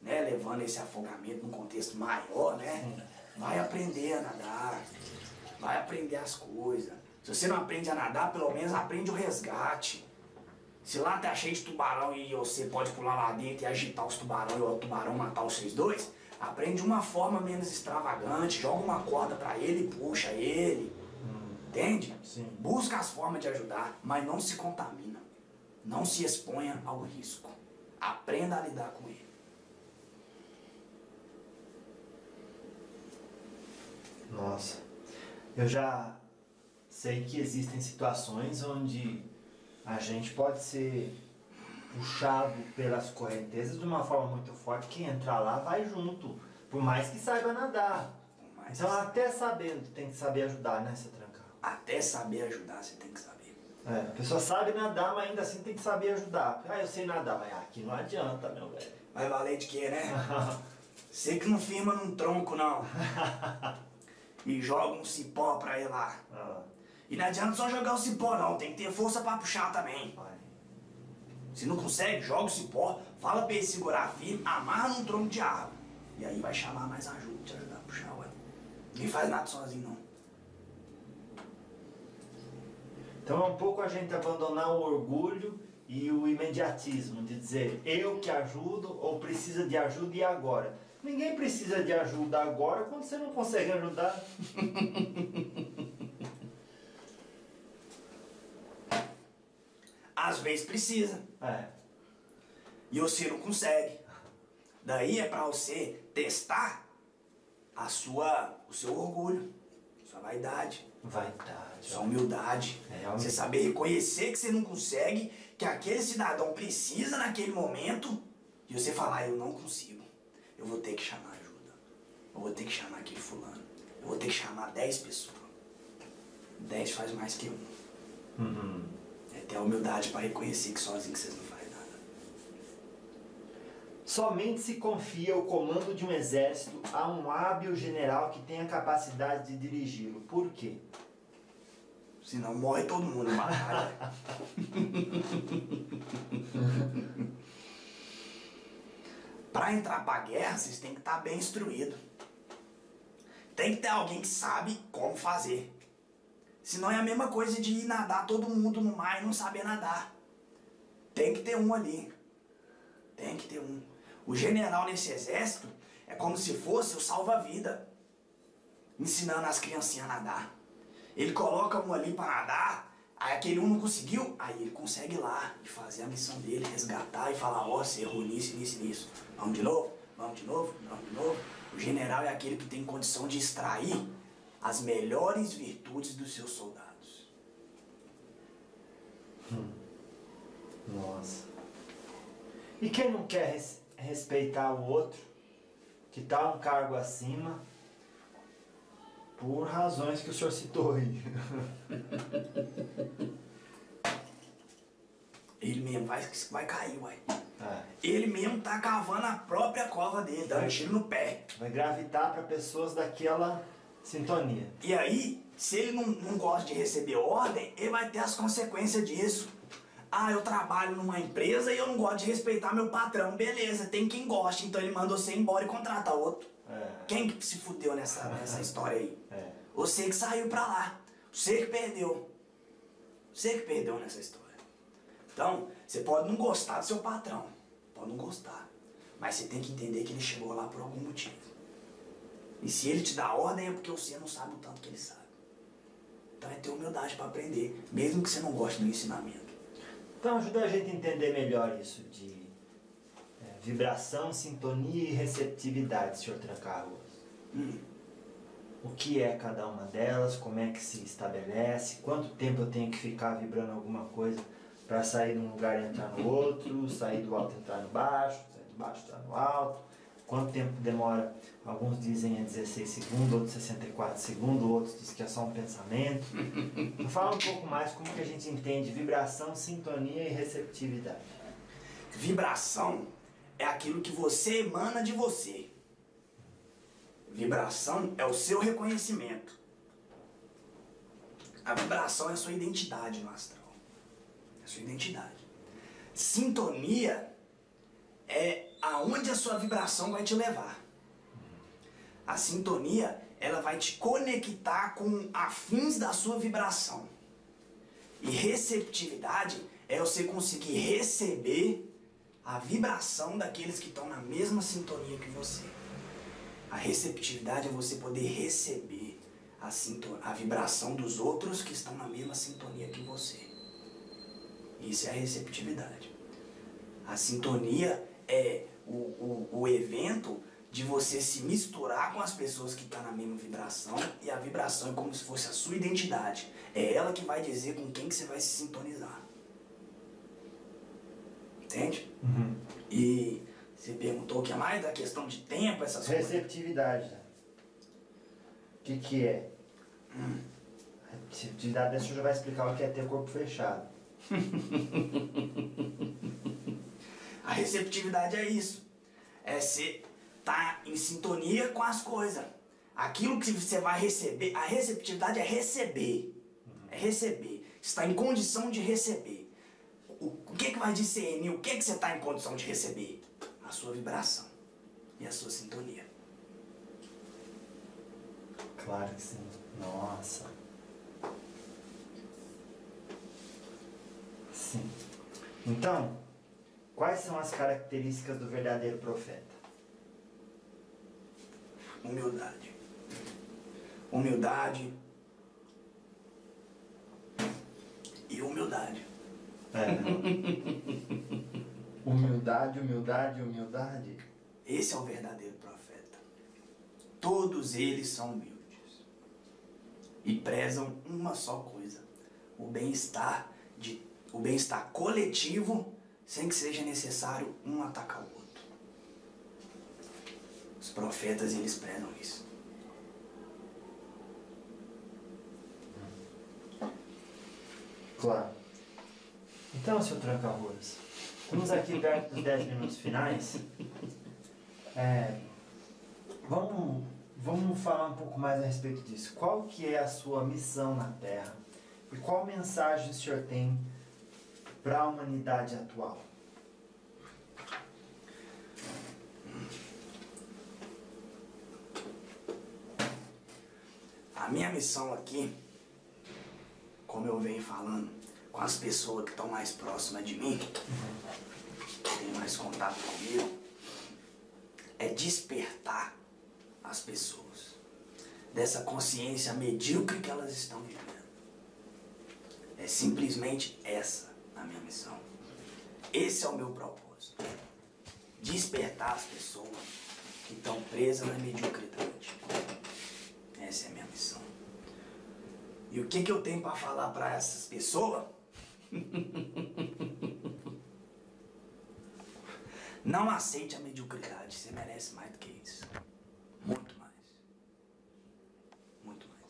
né, levando esse afogamento num contexto maior, né? Vai aprender a nadar, vai aprender as coisas. Se você não aprende a nadar, pelo menos aprende o resgate. Se lá tá cheio de tubarão e você pode pular lá dentro e agitar os tubarões e o tubarão matar vocês dois, aprende de uma forma menos extravagante, joga uma corda pra ele e puxa ele. Entende? Sim. Busca as formas de ajudar, mas não se contamina. Não se exponha ao risco. Aprenda a lidar com ele. Nossa, eu já sei que existem situações onde a gente pode ser puxado pelas correntezas de uma forma muito forte. Quem entrar lá vai junto, por mais que saiba nadar. Então até sabendo, tem que saber ajudar, né, seu Trancal? Até saber ajudar, você tem que saber. É, a pessoa sabe nadar, mas ainda assim tem que saber ajudar. Ah, eu sei nadar, mas aqui não adianta, meu velho. Vai valer de quê, né? Você que não firma num tronco, não. E joga um cipó pra ir lá. E não adianta só jogar o cipó, não. Tem que ter força pra puxar também. Se não consegue, joga o cipó, fala pra ele segurar firme, amarra num tronco de árvore. E aí vai chamar mais ajuda, te ajudar a puxar, ué. Ninguém faz nada sozinho, não. Então é um pouco a gente abandonar o orgulho e o imediatismo, de dizer eu que ajudo ou precisa de ajuda e agora. Ninguém precisa de ajuda agora quando você não consegue ajudar. Às vezes precisa. É. E você não consegue. Daí é pra você testar o seu orgulho, sua vaidade. Sua humildade. Você saber reconhecer que você não consegue, que aquele cidadão precisa naquele momento, e você falar, eu não consigo. Eu vou ter que chamar ajuda. Eu vou ter que chamar aquele fulano. Eu vou ter que chamar 10 pessoas. 10 faz mais que um. É ter a humildade para reconhecer que sozinho vocês não fazem nada. Somente se confia o comando de um exército a um hábil general que tenha capacidade de dirigi-lo. Por quê? Senão morre todo mundo em batalha. Para entrar pra guerra, vocês têm que estar bem instruídos. Tem que ter alguém que sabe como fazer. Senão é a mesma coisa de ir nadar todo mundo no mar e não saber nadar. Tem que ter um ali. Tem que ter um. O general nesse exército é como se fosse o salva-vida, ensinando as criancinhas a nadar. Ele coloca um ali para nadar, aí aquele um não conseguiu, aí ele consegue ir lá e fazer a missão dele, resgatar e falar, ó, você errou nisso, nisso, nisso. Vamos de novo, vamos de novo, vamos de novo. O general é aquele que tem condição de extrair as melhores virtudes dos seus soldados. Nossa. E quem não quer respeitar o outro, que está um cargo acima, por razões que o senhor citou aí? Ele mesmo vai cair, uai. É. Ele mesmo tá cavando a própria cova dele, dando tiro no pé. Vai gravitar para pessoas daquela sintonia. E aí, se ele não gosta de receber ordem, ele vai ter as consequências disso. Ah, eu trabalho numa empresa e eu não gosto de respeitar meu patrão. Beleza, tem quem goste, então ele manda você embora e contrata outro. Quem que se fudeu nessa história aí? Você que saiu pra lá. Você que perdeu. Você que perdeu nessa história. Então, você pode não gostar do seu patrão. Pode não gostar. Mas você tem que entender que ele chegou lá por algum motivo. E se ele te dá ordem é porque você não sabe o tanto que ele sabe. Então é ter humildade para aprender, mesmo que você não goste do ensinamento. Então ajuda a gente a entender melhor isso de vibração, sintonia e receptividade, Sr. Tranca-Ruas. O que é cada uma delas, como é que se estabelece, quanto tempo eu tenho que ficar vibrando alguma coisa para sair de um lugar e entrar no outro, sair do alto e entrar no baixo, sair do baixo e entrar no alto, quanto tempo demora, alguns dizem é 16 segundos, outros 64 segundos, outros dizem que é só um pensamento. Então, fala um pouco mais como que a gente entende vibração, sintonia e receptividade. Vibração é aquilo que você emana de você. Vibração é o seu reconhecimento. A vibração é a sua identidade no astral. É a sua identidade. Sintonia é aonde a sua vibração vai te levar. A sintonia, ela vai te conectar com afins da sua vibração. E receptividade é você conseguir receber a vibração daqueles que estão na mesma sintonia que você. A receptividade é você poder receber a vibração dos outros que estão na mesma sintonia que você. Isso é a receptividade. A sintonia é o evento de você se misturar com as pessoas que estão na mesma vibração, e a vibração é como se fosse a sua identidade. É ela que vai dizer com quem que você vai se sintonizar. Entende? E você perguntou o que é mais da questão de tempo, essas coisas. Receptividade. O que é? Receptividade, deixa eu já vai explicar o que é ter o corpo fechado. A receptividade é isso. É você estar em sintonia com as coisas. Aquilo que você vai receber, a receptividade é receber. É receber. Está em condição de receber. O que vai discernir o que você está em condição de receber? A sua vibração e a sua sintonia. Claro que sim. Nossa. Sim. Então, quais são as características do verdadeiro profeta? Humildade. Humildade. E humildade. Humildade, humildade, humildade. Esse é o verdadeiro profeta. Todos eles são humildes. E prezam uma só coisa. O bem-estar coletivo, sem que seja necessário um atacar o outro. Os profetas, eles prezam isso. Claro. Então, Sr. Tranca-Ruas, estamos aqui perto dos 10 minutos finais. Vamos falar um pouco mais a respeito disso. Qual que é a sua missão na Terra? E qual mensagem o senhor tem para a humanidade atual? A minha missão aqui, como eu venho falando, com as pessoas que estão mais próximas de mim, que têm mais contato comigo, é despertar as pessoas dessa consciência medíocre que elas estão vivendo. É simplesmente essa a minha missão. Esse é o meu propósito. Despertar as pessoas que estão presas na mediocridade. Essa é a minha missão. E o que eu tenho para falar para essas pessoas? Não aceite a mediocridade. Você merece mais do que isso. Muito mais. Muito mais.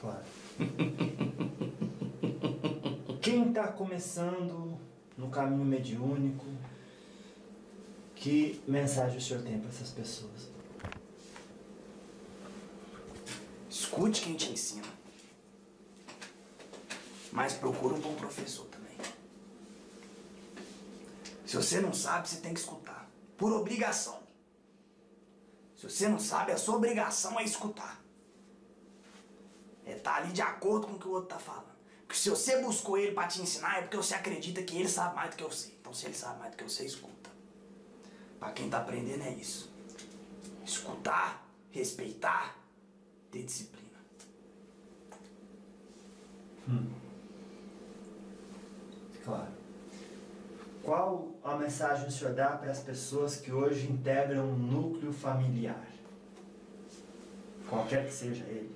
Claro. Quem está começando no caminho mediúnico, que mensagem o senhor tem para essas pessoas? Escute quem te ensina. Mas procura um bom professor também. Se você não sabe, você tem que escutar. Por obrigação. Se você não sabe, a sua obrigação é escutar. É estar ali de acordo com o que o outro está falando. Porque se você buscou ele para te ensinar, é porque você acredita que ele sabe mais do que eu sei. Então se ele sabe mais do que eu sei, escuta. Para quem está aprendendo é isso. Escutar, respeitar, ter disciplina. Claro. Qual a mensagem o senhor dá para as pessoas que hoje integram um núcleo familiar? Qualquer que seja ele.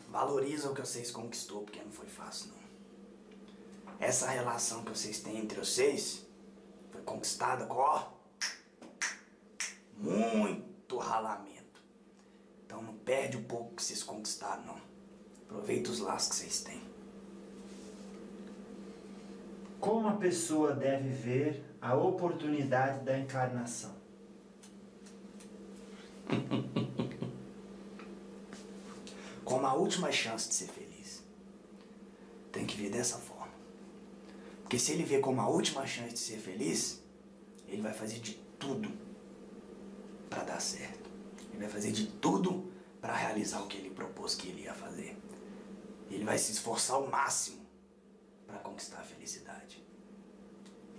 Valoriza o que vocês conquistou, porque não foi fácil, não. Essa relação que vocês têm entre vocês foi conquistada com, ó, muito ralamento. Então não perde o pouco que vocês conquistaram, não. Aproveita os laços que vocês têm. Como a pessoa deve ver a oportunidade da encarnação? Como a última chance de ser feliz. Tem que ver dessa forma. Porque se ele vê como a última chance de ser feliz, ele vai fazer de tudo para dar certo. Ele vai fazer de tudo para realizar o que ele propôs que ele ia fazer. Ele vai se esforçar ao máximo para conquistar a felicidade.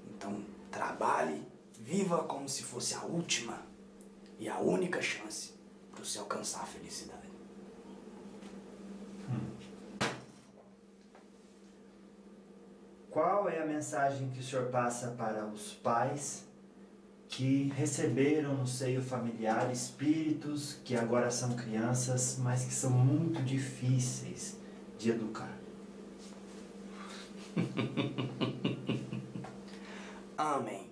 Então, trabalhe, viva como se fosse a última e a única chance para você alcançar a felicidade. Qual é a mensagem que o senhor passa para os pais que receberam no seio familiar espíritos que agora são crianças, mas que são muito difíceis de educar? Amem,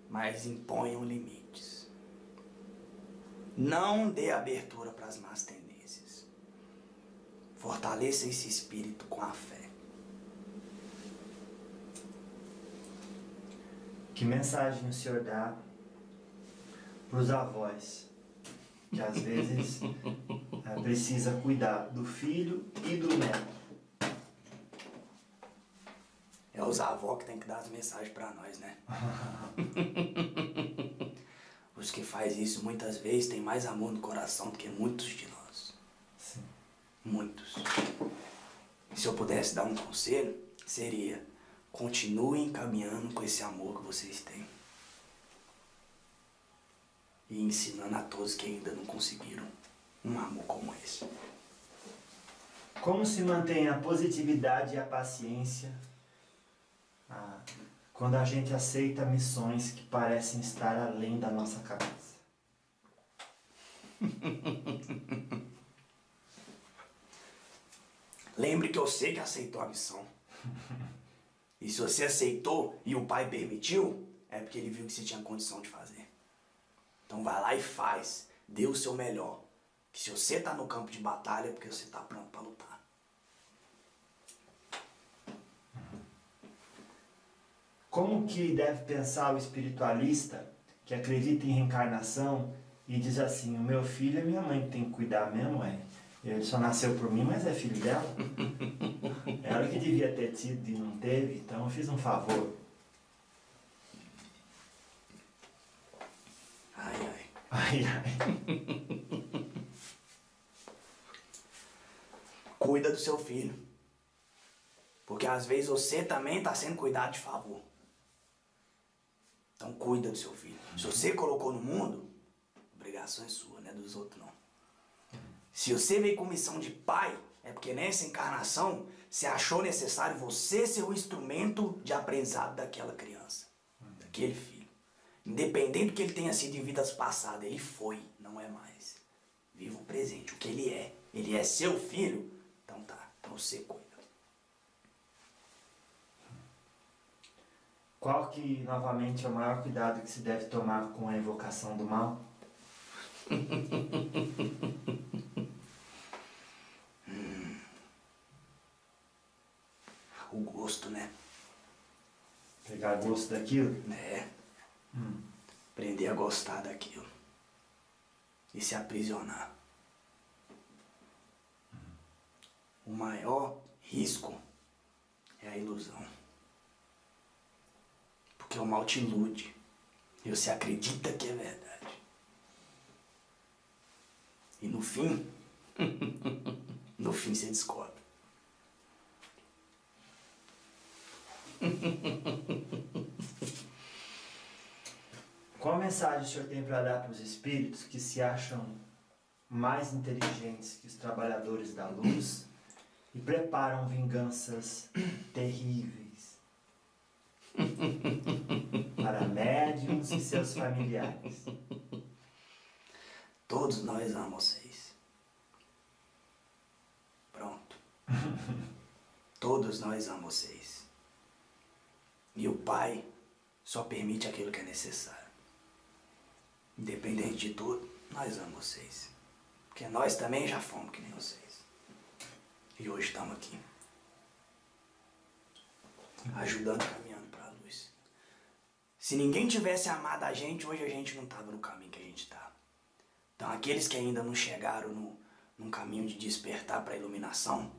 mas imponham limites. Não dê abertura para as más tendências. Fortaleça esse espírito com a fé. Que mensagem o senhor dá para os avós, que às vezes precisa cuidar do filho e do neto? É os avós que tem que dar as mensagens para nós, né? Os que fazem isso muitas vezes têm mais amor no coração do que muitos de nós. Sim. Muitos. Se eu pudesse dar um conselho, seria: continuem caminhando com esse amor que vocês têm. E ensinando a todos que ainda não conseguiram um amor como esse. Como se mantém a positividade e a paciência quando a gente aceita missões que parecem estar além da nossa cabeça? Lembre que eu sei que aceitou a missão. E se você aceitou e o pai permitiu, é porque ele viu que você tinha condição de fazer. Então vai lá e faz. Dê o seu melhor. Que se você tá no campo de batalha, é porque você tá pronto para lutar. Como que deve pensar o espiritualista que acredita em reencarnação e diz assim: o meu filho é minha mãe que tem que cuidar mesmo, é? Ele só nasceu por mim, mas é filho dela. Ela que devia ter tido e não teve, então eu fiz um favor. Ai, ai. Ai, ai. Cuida do seu filho. Porque às vezes você também está sendo cuidado de favor. Então cuida do seu filho. Se você colocou no mundo, a obrigação é sua, não é dos outros não. Se você veio com missão de pai, é porque nessa encarnação você achou necessário você ser o instrumento de aprendizado daquela criança, daquele filho. Independente do que ele tenha sido em vidas passadas, ele foi, não é mais. Viva o presente, o que ele é. Ele é seu filho, então tá, então você cuida. Qual que, novamente, é o maior cuidado que se deve tomar com a invocação do mal? O gosto, né? Pegar gosto daquilo? É. Aprender a gostar daquilo. E se aprisionar. O maior risco é a ilusão. Porque o mal te ilude. E você acredita que é verdade. E no fim, no fim você descobre. Qual mensagem o senhor tem para dar para os espíritos que se acham mais inteligentes que os trabalhadores da luz e preparam vinganças terríveis para médiuns e seus familiares? Todos nós amamos vocês. Pronto. Todos nós amamos vocês. E o Pai só permite aquilo que é necessário. Independente de tudo, nós amamos vocês. Porque nós também já fomos que nem vocês. E hoje estamos aqui. Ajudando, caminhando para a luz. Se ninguém tivesse amado a gente, hoje a gente não estava no caminho que a gente está. Então aqueles que ainda não chegaram num caminho de despertar para a iluminação,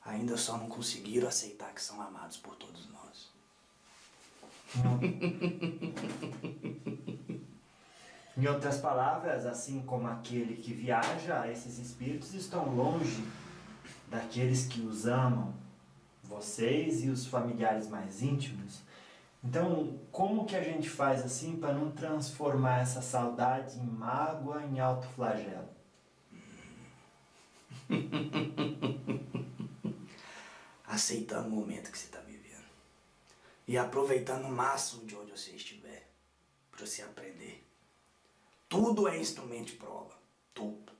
ainda só não conseguiram aceitar que são amados por todos nós. Em outras palavras, assim como aquele que viaja, esses espíritos estão longe daqueles que os amam, vocês e os familiares mais íntimos. Então, como que a gente faz assim para não transformar essa saudade em mágoa, em autoflagelo? Aceitando o momento que você está vivendo. E aproveitando o máximo de onde você estiver. Para você aprender. Tudo é instrumento de prova. Tudo.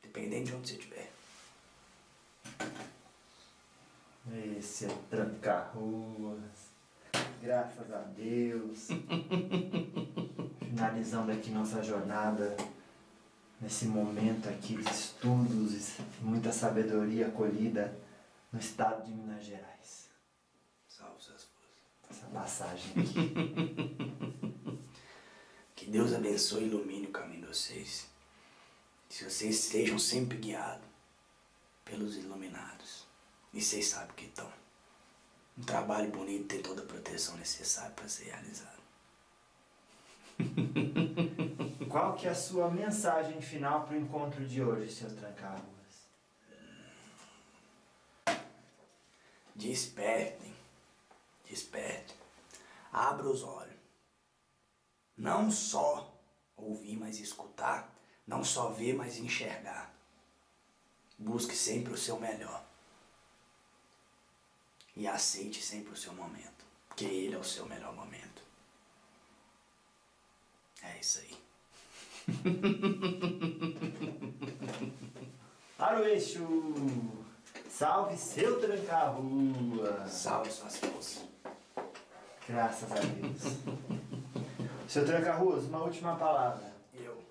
Dependendo de onde você estiver. Esse é tranca-ruas. Graças a Deus. Finalizando aqui nossa jornada. Nesse momento aqui de estudos e muita sabedoria colhida no estado de Minas Gerais. Salve suas forças. Essa passagem aqui. Que Deus abençoe e ilumine o caminho de vocês. Se vocês sejam sempre guiados pelos iluminados. E vocês sabem que estão. Um trabalho bonito tem toda a proteção necessária para ser realizado. Qual que é a sua mensagem final para o encontro de hoje, seu Tranca-Ruas? Despertem. Despertem. Abra os olhos. Não só ouvir, mas escutar. Não só ver, mas enxergar. Busque sempre o seu melhor. E aceite sempre o seu momento. Porque ele é o seu melhor momento. É isso aí. Para o eixo! Salve seu Tranca-Rua! Salve suas forças. Graças a Deus. Seu Tranca-Ruas, uma última palavra. Eu.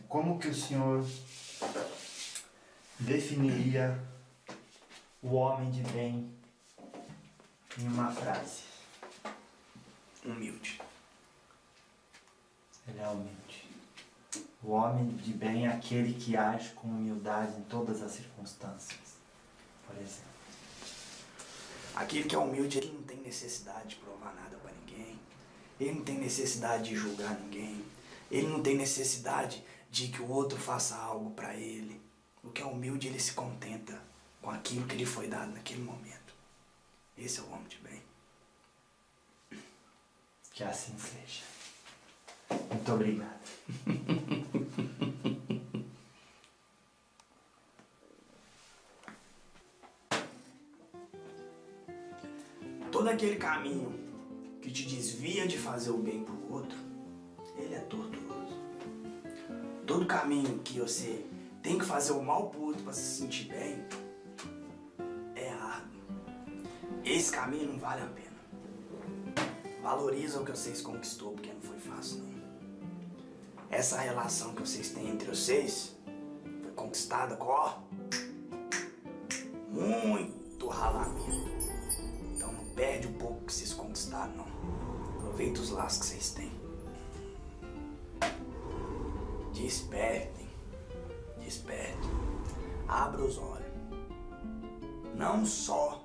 Como que o senhor definiria o homem de bem em uma frase? Humilde. Ele é humilde. O homem de bem é aquele que age com humildade em todas as circunstâncias. Por exemplo. Aquele que é humilde, ele não tem necessidade de provar nada pra ninguém. Ele não tem necessidade de julgar ninguém. Ele não tem necessidade de que o outro faça algo pra ele. O que é humilde, ele se contenta com aquilo que lhe foi dado naquele momento. Esse é o homem de bem. Que assim seja. Muito obrigado. Todo aquele caminho que te desvia de fazer o bem pro outro, ele é tortuoso. Todo caminho que você tem que fazer o mal pro outro pra se sentir bem, é árduo. Esse caminho não vale a pena. Valoriza o que vocês conquistou, porque não foi fácil, não. Essa relação que vocês têm entre vocês foi conquistada com, ó, muito ralamento. Então não perde o pouco que vocês conquistaram, não. Aproveita os laços que vocês têm. Despertem. Despertem. Abra os olhos. Não só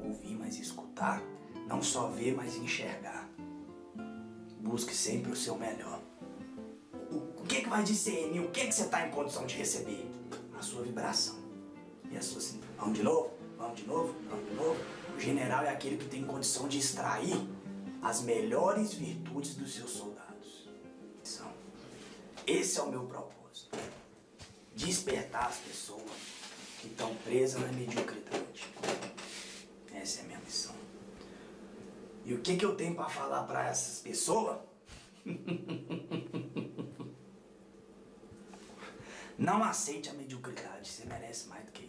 ouvir, mas escutar. Não só ver, mas enxergar. Busque sempre o seu melhor. O que vai discernir? O que você está em condição de receber? A sua vibração. E a sua... Vamos de novo? Vamos de novo? Vamos de novo? O general é aquele que tem condição de extrair as melhores virtudes dos seus soldados. Esse é o meu propósito. Despertar as pessoas que estão presas na mediocridade. Essa é a minha missão. E o que eu tenho para falar para essas pessoas? Não aceite a mediocridade, você merece mais do que